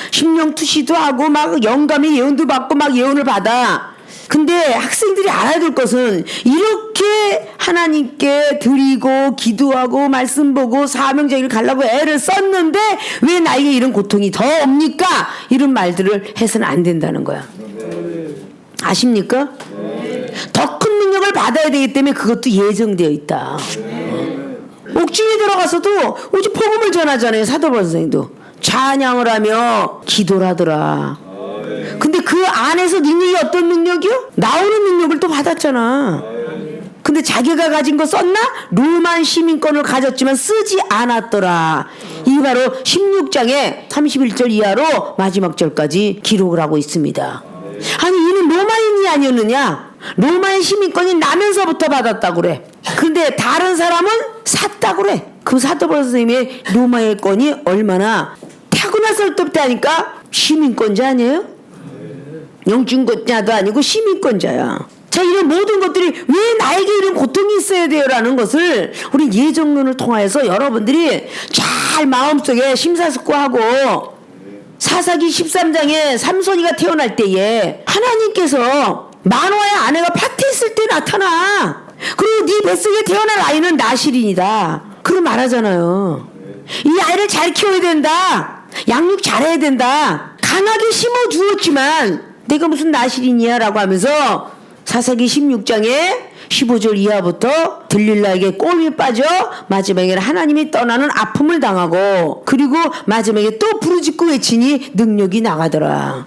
심령투시도 하고 막 영감의 예언도 받고 막 예언을 받아. 근데 학생들이 알아야 될 것은 이렇게 하나님께 드리고 기도하고 말씀 보고 사명자기를 가려고 애를 썼는데 왜 나에게 이런 고통이 더 옵니까? 이런 말들을 해서는 안 된다는 거야. 아십니까? 더 큰 능력을 받아야 되기 때문에 그것도 예정되어 있다. 옥중에 들어가서도 오직 복음을 전하잖아요. 사도 바울 선생도 찬양을 하며 기도를 하더라. 근데 그 안에서 능력이 어떤 능력이요? 나오는 능력을 또 받았잖아. 근데 자기가 가진 거 썼나? 로만 시민권을 가졌지만 쓰지 않았더라. 이게 바로 16장의 31절 이하로 마지막 절까지 기록을 하고 있습니다. 아니, 이는 로마인이 아니었느냐? 로마의 시민권이 나면서부터 받았다고 그래. 근데 다른 사람은 샀다고 그래. 그 사도 바울 선생님의 로마의 권이 얼마나 타고났을 때부터 하니까 시민권자 아니에요? 영주권자도 아니고 시민권자야. 자, 이런 모든 것들이 왜 나에게 이런 고통이 있어야 돼요? 라는 것을 우리 예정론을 통하여서 여러분들이 잘 마음속에 심사숙고하고, 사사기 13장에 삼손이가 태어날 때에 하나님께서 마노아의 아내가 파티했을 때 나타나. 그리고 네 뱃속에 태어날 아이는 나실인이다. 그럼 말하잖아요. 이 아이를 잘 키워야 된다. 양육 잘해야 된다. 강하게 심어주었지만 내가 무슨 나실인이야 라고 하면서 사사기 16장에 15절 이하부터 들릴라에게 꼴이 빠져 마지막에 하나님이 떠나는 아픔을 당하고, 그리고 마지막에 또 부르짖고 외치니 능력이 나가더라.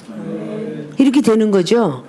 이렇게 되는 거죠.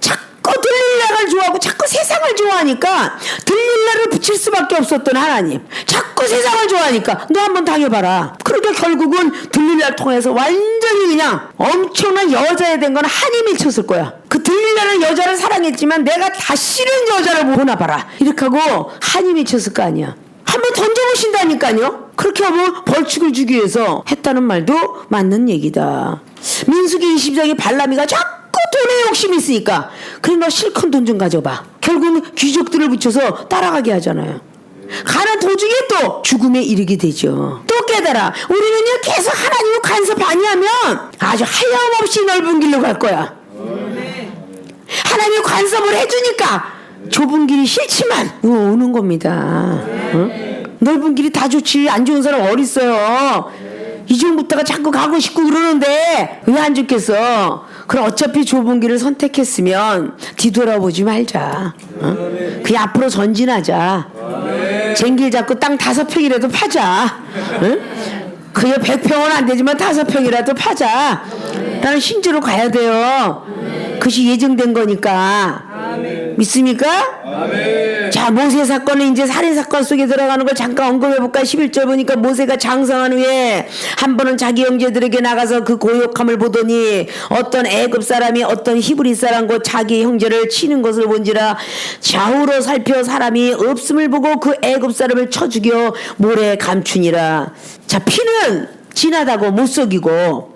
자꾸 들릴라를 좋아하고 자꾸 세상을 좋아하니까 들릴라를 붙일 수밖에 없었던 하나님, 자꾸 세상을 좋아하니까 너 한번 당해봐라. 그러니까 결국은 들릴라를 통해서 완전히 그냥 엄청난 여자에 된 건 한이 미쳤을 거야. 그 들릴라는 여자를 사랑했지만 내가 다시는 여자를 못 보나봐라. 이렇게 하고 한이 미쳤을 거 아니야. 한번 던져보신다니까요. 그렇게 하면 벌칙을 주기 위해서 했다는 말도 맞는 얘기다. 민수기 20장에 발람이가 자꾸 돈에 욕심이 있으니까 그래 너 실컷 돈 좀 가져봐. 결국은 귀족들을 붙여서 따라가게 하잖아요. 가는 도중에 또 죽음에 이르게 되죠. 또 깨달아. 우리는요 계속 하나님을 간섭하니 하면 아주 하염없이 넓은 길로 갈 거야. 하나님이 간섭을 해주니까 좁은 길이 싫지만 오는 겁니다. 넓은 길이 다 좋지. 안 좋은 사람 어딨어요. 이전부터가 자꾸 가고 싶고 그러는데 왜 안 좋겠어. 그럼 어차피 좁은 길을 선택했으면 뒤돌아보지 말자. 그냥 앞으로 전진하자. 쟁길 잡고 땅 5평이라도 파자. 그게 100평은 안 되지만 5평이라도 파자. 나는 신주로 가야 돼요. 그것이 예정된 거니까. 믿습니까? 자, 모세 사건은 이제 살인 사건 속에 들어가는 걸 잠깐 언급해볼까. 11절 보니까 모세가 장성한 후에 한 번은 자기 형제들에게 나가서 그 고욕함을 보더니 어떤 애굽 사람이 어떤 히브리 사람과 자기 형제를 치는 것을 본지라. 좌우로 살펴 사람이 없음을 보고 그 애굽 사람을 쳐 죽여 모래에 감추니라. 자, 피는 진하다고 못 속이고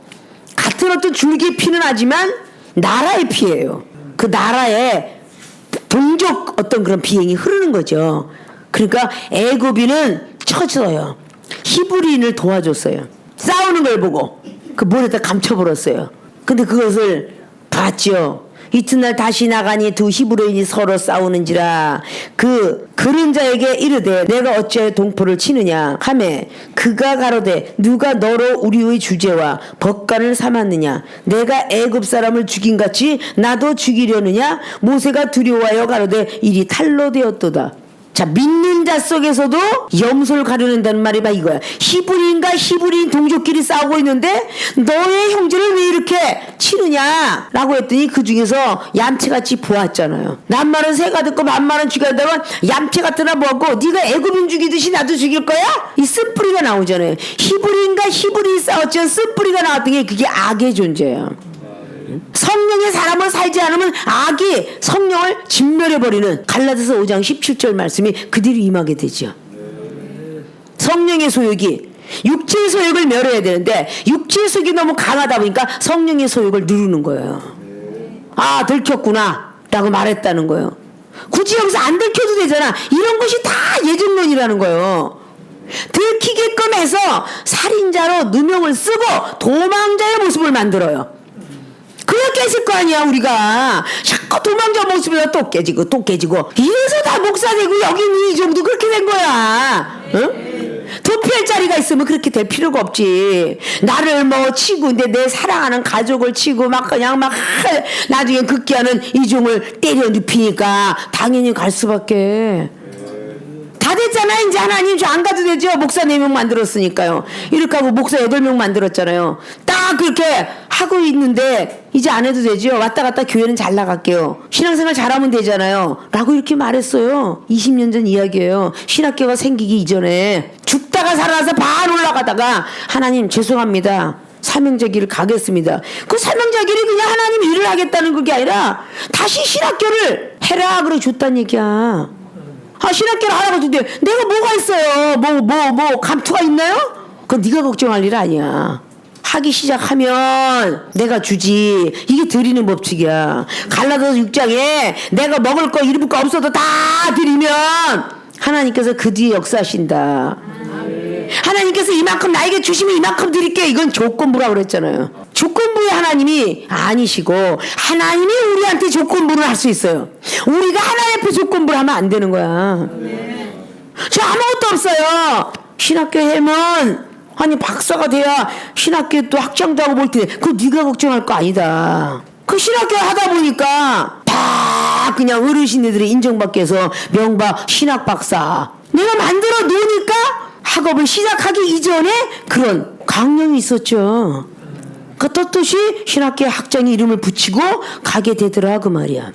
같은 어떤 줄기 피는 하지만 나라의 피예요. 그 나라에 동족 어떤 그런 비행이 흐르는 거죠. 그러니까 애굽인은 쳐줘요. 히브리인을 도와줬어요. 싸우는 걸 보고 그 모래에다 감춰버렸어요. 근데 그것을 봤죠. 이튿날 다시 나가니 두 히브리인이 서로 싸우는지라. 그 그른자에게 이르되 내가 어찌하여 동포를 치느냐 하매 그가 가로되 누가 너로 우리의 주제와 법관을 삼았느냐. 내가 애굽 사람을 죽인같이 나도 죽이려느냐. 모세가 두려워하여 가로되 일이 탈로 되었도다. 자, 믿는 자 속에서도 염소를 가르는다는 말이 막 이거야. 히브리인과 히브리인 동족끼리 싸우고 있는데 너의 형제를 왜 이렇게 치느냐 라고 했더니 그 중에서 얌체같이 보았잖아요. 낱말은 새가 듣고 만말은 죽여야 되면 얌체 같으나 뭐고 네가 애굽인 죽이듯이 나도 죽일 거야? 이 쓴뿌리가 나오잖아요. 히브리인과 히브리인 싸웠지만 쓴뿌리가 나왔던 게 그게 악의 존재예요. 성령의 사람을 살지 않으면 악이 성령을 진멸해버리는 갈라디아서 5장 17절 말씀이 그대로 임하게 되죠. 성령의 소욕이 육체의 소욕을 멸해야 되는데 육체의 소욕이 너무 강하다 보니까 성령의 소욕을 누르는 거예요. 아, 들켰구나 라고 말했다는 거예요. 굳이 여기서 안 들켜도 되잖아. 이런 것이 다 예정론이라는 거예요. 들키게끔 해서 살인자로 누명을 쓰고 도망자의 모습을 만들어요. 그렇게 했을 거 아니야. 우리가 자꾸 도망자 모습이라 또 깨지고 또 깨지고 이래서 다 목사 되고 여기는 이 정도 그렇게 된 거야. 응? 도피할 자리가 있으면 그렇게 될 필요가 없지. 나를 뭐 치고 근데 내 사랑하는 가족을 치고 막 그냥 막 나중에 극기하는 이종을 때려 눕히니까 당연히 갈 수밖에. 다 됐잖아. 이제 하나님 저 안 가도 되죠. 목사 4명 만들었으니까요. 이렇게 하고 목사 8명 만들었잖아요. 딱 그렇게 하고 있는데 이제 안 해도 되죠. 왔다 갔다 교회는 잘 나갈게요. 신앙생활 잘하면 되잖아요. 라고 이렇게 말했어요. 20년 전 이야기예요. 신학교가 생기기 이전에 죽다가 살아나서 반 올라가다가 하나님 죄송합니다. 사명자 길을 가겠습니다. 그 사명자 길이 그냥 하나님 일을 하겠다는 그게 아니라 다시 신학교를 해라 그래 줬단 얘기야. 아, 신학교를 하라고 주는데 내가 뭐가 있어요? 뭐 감투가 있나요? 그건 네가 걱정할 일 아니야. 하기 시작하면 내가 주지. 이게 드리는 법칙이야. 갈라디아서 6장에 내가 먹을 거 입을 거 없어도 다 드리면 하나님께서 그 뒤에 역사하신다. 하나님께서 이만큼 나에게 주시면 이만큼 드릴게. 이건 조건부라고 그랬잖아요. 조건부의 하나님이 아니시고 하나님이 우리한테 조건부를 할 수 있어요. 우리가 하나님 앞에 조건부를 하면 안 되는 거야. 저 아무것도 없어요. 신학교 해면 아니 박사가 돼야 신학교에 또 학장도 하고 볼 텐데 그거 네가 걱정할 거 아니다. 그 신학교 하다 보니까 다 그냥 어르신들이 인정받기 위해서 명바 신학 박사 내가 만들어 놓으니까 학업을 시작하기 이전에 그런 강령이 있었죠. 그 떳떳이 신학교 학장의 이름을 붙이고 가게 되더라 그 말이야.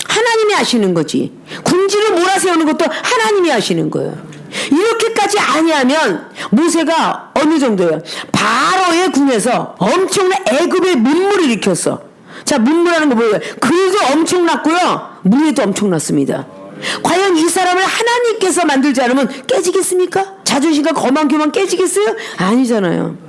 하나님이 하시는 거지. 궁지를 몰아세우는 것도 하나님이 하시는 거예요. 이렇게까지 아니하면 모세가 어느 정도예요? 바로의 궁에서 엄청난 애굽의 문물을 일으켰어. 자, 문물하는 거 뭐예요? 그래도 엄청났고요. 무예도 엄청났습니다. 과연 이 사람을 하나님께서 만들지 않으면 깨지겠습니까? 자존심과 거만 교만 깨지겠어요? 아니잖아요.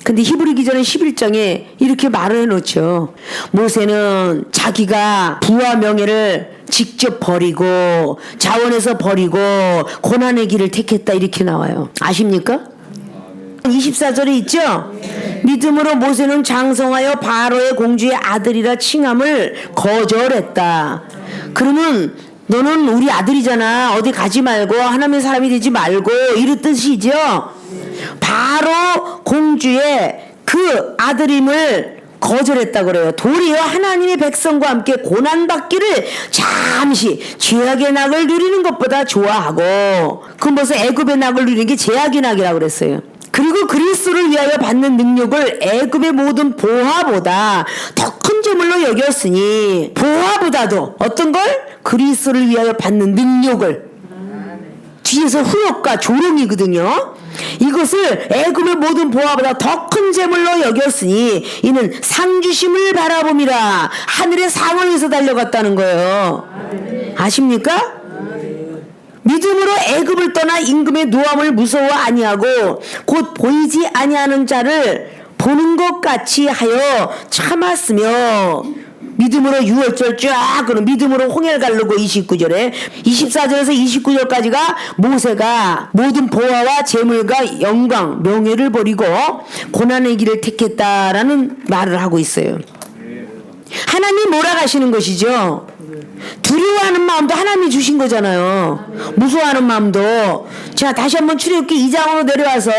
근데 히브리 기자는 11장에 이렇게 말을 해놓죠. 모세는 자기가 부와 명예를 직접 버리고 자원에서 버리고 고난의 길을 택했다 이렇게 나와요. 아십니까? 24절에 있죠. 믿음으로 모세는 장성하여 바로의 공주의 아들이라 칭함을 거절했다. 그러면 너는 우리 아들이잖아. 어디 가지 말고 하나님의 사람이 되지 말고 이런 뜻이죠. 바로 공주의 그 아들임을 거절했다고 그래요. 도리어 하나님의 백성과 함께 고난받기를 잠시 죄악의 낙을 누리는 것보다 좋아하고, 그건 벌써 애굽의 낙을 누리는 게 죄악의 낙이라고 그랬어요. 그리고 그리스도를 위하여 받는 능력을 애굽의 모든 보화보다 더 큰 재물로 여겼으니, 보화보다도 어떤 걸? 그리스도를 위하여 받는 능력을. 뒤에서 후욕과 조롱이거든요. 이것을 애굽의 모든 보화보다 더 큰 재물로 여겼으니 이는 상 주심을 바라봄이라. 하늘의 상을 위해서 달려갔다는 거예요. 아십니까? 믿음으로 애굽을 떠나 임금의 노함을 무서워 아니하고 곧 보이지 아니하는 자를 보는 것 같이 하여 참았으며, 믿음으로 6월절 쫙 그런 믿음으로 홍해를 가르고 29절에 24절에서 29절까지가 모세가 모든 보화와 재물과 영광 명예를 버리고 고난의 길을 택했다라는 말을 하고 있어요. 하나님이 몰아가시는 것이죠. 두려워하는 마음도 하나님이 주신 거잖아요. 무서워하는 마음도. 자, 다시 한번 출애굽기 2장으로 내려와서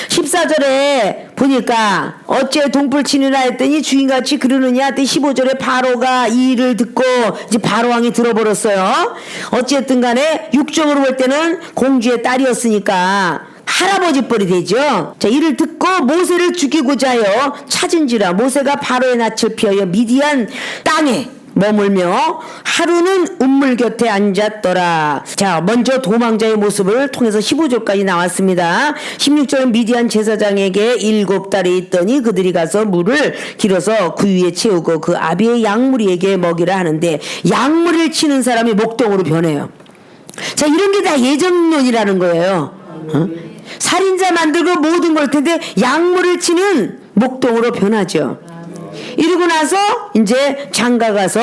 14절에 보니까 어째 동풀 치느라 했더니 주인같이 그러느냐 했더니 15절에 바로가 이 일을 듣고 이제 바로왕이 들어버렸어요. 어쨌든 간에 육정으로 볼 때는 공주의 딸이었으니까 할아버지 뻘이 되죠. 자, 이를 듣고 모세를 죽이고자 하여 찾은지라 모세가 바로의 낯을 피하여 미디안 땅에 머물며 하루는 우물 곁에 앉았더라. 자, 먼저 도망자의 모습을 통해서 15절까지 나왔습니다. 16절은 미디안 제사장에게 7달이 있더니 그들이 가서 물을 길어서 그 위에 채우고 그 아비의 양무리에게 먹이라 하는데, 양무리를 치는 사람이 목동으로 변해요. 자, 이런 게 다 예정론이라는 거예요. 살인자 만들고 모든 걸 텐데 양무리를 치는 목동으로 변하죠. 이러고 나서 이제 장가가서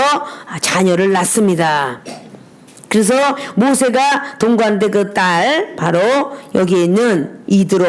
자녀를 낳습니다. 그래서 모세가 동거하는데 그 딸 바로 여기에 있는 이드로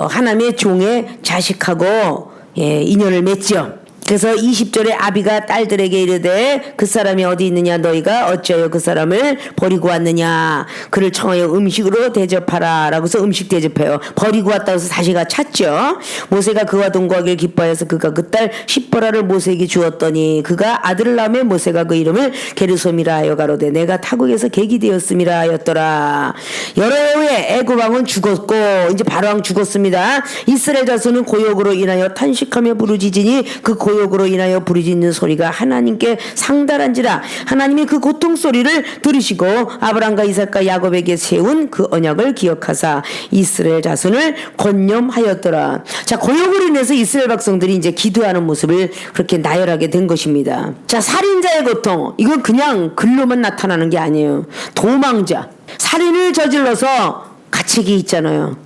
하나님의 종의 자식하고 인연을 맺죠. 그래서 20절에 아비가 딸들에게 이르되 그 사람이 어디 있느냐, 너희가 어찌하여 그 사람을 버리고 왔느냐, 그를 청하여 음식으로 대접하라 라고 해서 음식 대접해요. 버리고 왔다고 해서 다시 가 찾죠. 모세가 그와 동거하기를 기뻐해서 그가 그 딸 십보라를 모세에게 주었더니 그가 아들을 낳으며 모세가 그 이름을 게르솜이라 하여 가로되 내가 타국에서 객이 되었음이라 하였더라. 여러 해 후에 애굽 왕은 죽었고 이제 바로왕 죽었습니다. 이스라엘 자손은 고욕으로 인하여 탄식하며 부르짖으니 그 고욕으로 인하여 부르짖는 소리가 하나님께 상달한지라. 하나님이 그 고통 소리를 들으시고 아브라함과 이삭과 야곱에게 세운 그 언약을 기억하사 이스라엘 자손을 권념하였더라. 자, 고욕으로 인해서 이스라엘 백성들이 이제 기도하는 모습을 그렇게 나열하게 된 것입니다. 자, 살인자의 고통, 이건 그냥 글로만 나타나는 게 아니에요. 도망자, 살인을 저질러서 가책이 있잖아요.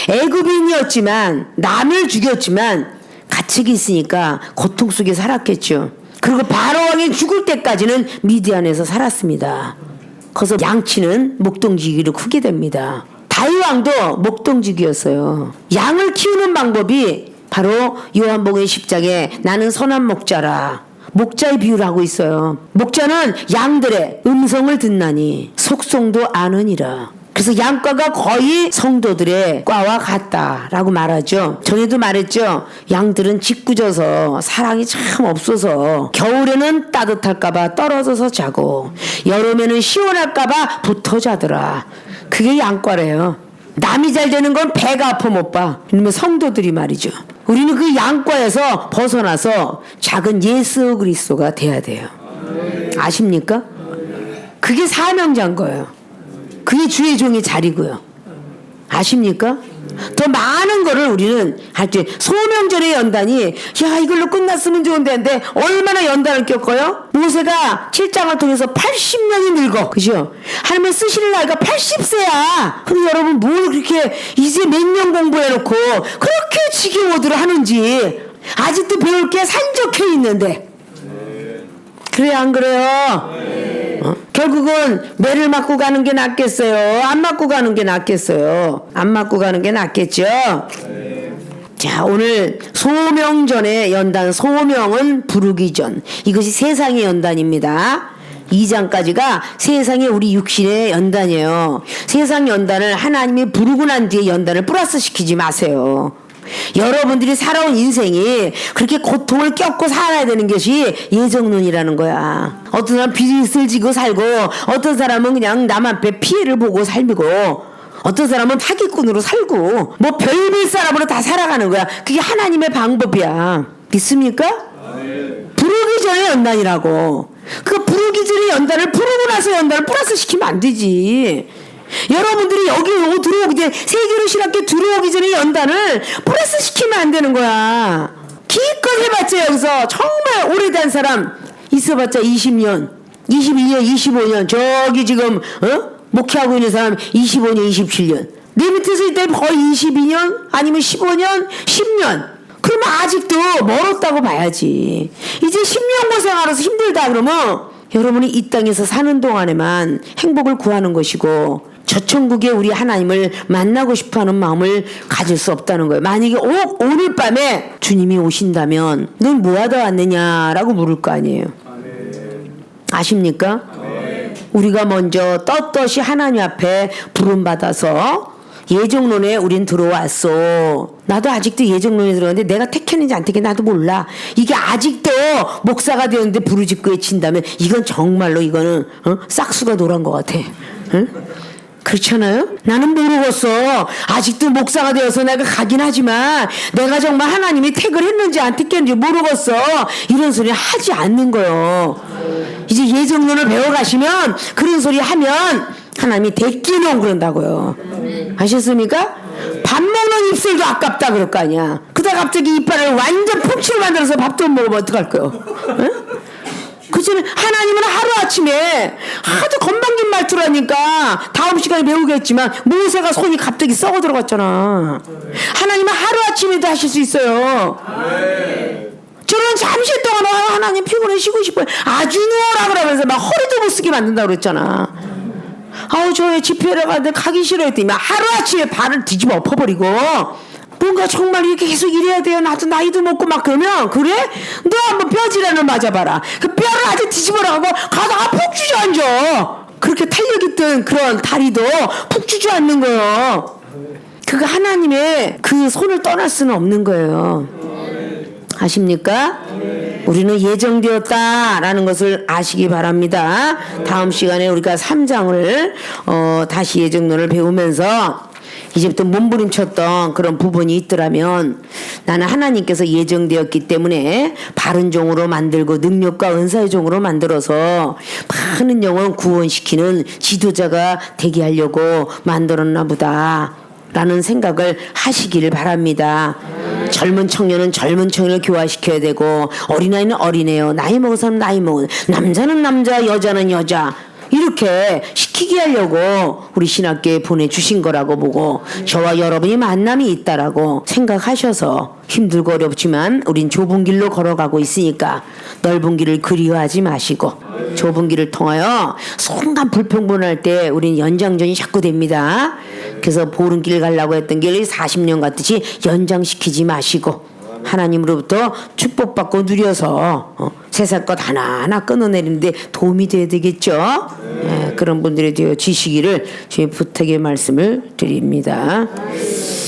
애굽인이었지만 남을 죽였지만 가책이 있으니까 고통 속에 살았겠죠. 그리고 바로왕이 죽을 때까지는 미디안에서 살았습니다. 그래서 양치는 목동지기로 크게 됩니다. 다윗왕도 목동지기였어요. 양을 키우는 방법이 바로 요한복음 10장에 나는 선한 목자라, 목자의 비유를 하고 있어요. 목자는 양들의 음성을 듣나니 속성도 아느니라. 그래서 양과가 거의 성도들의 과와 같다라고 말하죠. 전에도 말했죠. 양들은 짓궂어서 사랑이 참 없어서 겨울에는 따뜻할까봐 떨어져서 자고 여름에는 시원할까봐 붙어 자더라. 그게 양과래요. 남이 잘 되는 건 배가 아파 못 봐. 이러면 성도들이 말이죠. 우리는 그 양과에서 벗어나서 작은 예수 그리스도가 돼야 돼요. 아십니까? 그게 사명자인 거예요. 그게 주의 종의 자리고요. 아십니까? 더 많은 거를 우리는 할 때 소명절의 연단이 야 이걸로 끝났으면 좋은데 근데 얼마나 연단을 겪어요? 모세가 7장을 통해서 80년이 늙어. 그죠? 하나님 쓰시는 나이가 80세야. 근데 여러분 뭘 그렇게 이제 몇 년 공부해놓고 그렇게 지겨워들 하는지 아직도 배울 게 산적해 있는데. 그래요 안 그래요? 결국은 매를 맞고 가는 게 낫겠어요? 안 맞고 가는 게 낫겠어요? 안 맞고 가는 게 낫겠죠? 자, 오늘 소명전의 연단, 소명은 부르기 전. 이것이 세상의 연단입니다. 2장까지가 세상의 우리 육신의 연단이에요. 세상 연단을 하나님이 부르고 난 뒤에 연단을 플러스 시키지 마세요. 여러분들이 살아온 인생이 그렇게 고통을 겪고 살아야 되는 것이 예정론이라는 거야. 어떤 사람은 빚을 지고 살고, 어떤 사람은 그냥 남 앞에 피해를 보고 살고, 어떤 사람은 사기꾼으로 살고, 뭐 별별 사람으로 다 살아가는 거야. 그게 하나님의 방법이야. 믿습니까? 부르기 전에 연단이라고. 그 부르기 전에 연단을 부르고 나서 연단을 플러스 시키면 안 되지. 여러분들이 여기 들어오기 전에, 세계로 신학교 들어오기 전에 연단을 플러스 시키면 안 되는 거야. 기껏 해봤자 여기서 정말 오래된 사람 있어봤자 20년, 22년, 25년. 저기 지금 목회하고 있는 사람 25년, 27년. 내 밑에서 있다면 거의 22년 아니면 15년, 10년. 그러면 아직도 멀었다고 봐야지. 이제 10년 고생하면서 힘들다 그러면 여러분이 이 땅에서 사는 동안에만 행복을 구하는 것이고, 저 천국에 우리 하나님을 만나고 싶어하는 마음을 가질 수 없다는 거예요. 만약에 오늘 밤에 주님이 오신다면 넌 뭐하다 왔느냐라고 물을 거 아니에요. 아십니까? 우리가 먼저 떳떳이 하나님 앞에 부름받아서 예정론에 우린 들어왔어. 나도 아직도 예정론에 들어갔는데 내가 택했는지 안 택했는지 나도 몰라. 이게 아직도 목사가 되었는데 부르짖고 외친다면 이건 정말로 이거는 싹수가 노란 것 같아. 응? 그렇잖아요? 나는 모르겠어. 아직도 목사가 되어서 내가 가긴 하지만 내가 정말 하나님이 택을 했는지 안 택했는지 모르겠어. 이런 소리 하지 않는 거요. 이제 예정론을 배워가시면 그런 소리 하면 하나님이 대끼놈 그런다고요. 아셨습니까? 밥 먹는 입술도 아깝다 그럴 거 아니야. 그러다 갑자기 이빨을 완전 폭치를 만들어서 밥도 못 먹으면 어떡할 거요? 응? 그치는 하나님은 하루아침에 하도 건방진 말투를 하니까 다음 시간에 배우겠지만 모세가 손이 갑자기 썩어 들어갔잖아. 하나님은 하루아침에도 하실 수 있어요. 저는 잠시 동안 하나님 피곤해 쉬고 싶어요. 아주 누워라 그러면서 막 허리도 못 쓰게 만든다고 그랬잖아. 아우 저 집회를 가는데 가기 싫어했더니 막 하루아침에 발을 뒤집어 엎어버리고 뭔가 정말 이렇게 계속 일해야 돼요. 나도 나이도 먹고 막 그러면 그래? 너 한번 뼈질환을 맞아봐라. 그 뼈를 아주 뒤집어라고 가다가 푹 주저앉아. 그렇게 탄력있던 그런 다리도 푹 주저앉는 거예요. 그거 하나님의 그 손을 떠날 수는 없는 거예요. 아십니까? 우리는 예정되었다라는 것을 아시기 바랍니다. 다음 시간에 우리가 3장을 다시 예정론을 배우면서 이제부터 몸부림쳤던 그런 부분이 있더라면 나는 하나님께서 예정되었기 때문에 바른 종으로 만들고 능력과 은사의 종으로 만들어서 많은 영혼 구원시키는 지도자가 되게 하려고 만들었나 보다 라는 생각을 하시기를 바랍니다. 젊은 청년은 젊은 청년을 교화시켜야 되고 어린아이는 어린애요, 나이 먹은 사람은 나이 먹은, 남자는 남자, 여자는 여자 이렇게 시키게 하려고 우리 신학교에 보내주신 거라고 보고 저와 여러분이 만남이 있다라고 생각하셔서 힘들고 어렵지만 우린 좁은 길로 걸어가고 있으니까 넓은 길을 그리워하지 마시고 좁은 길을 통하여 순간 불평분할 때 우린 연장전이 자꾸 됩니다. 그래서 보른 길 가려고 했던 길을 40년 같듯이 연장시키지 마시고 하나님으로부터 축복받고 누려서 세상 것 하나하나 끊어내리는데 도움이 돼야 되겠죠. 그런 분들이 되어 지시기를 주의 부탁의 말씀을 드립니다.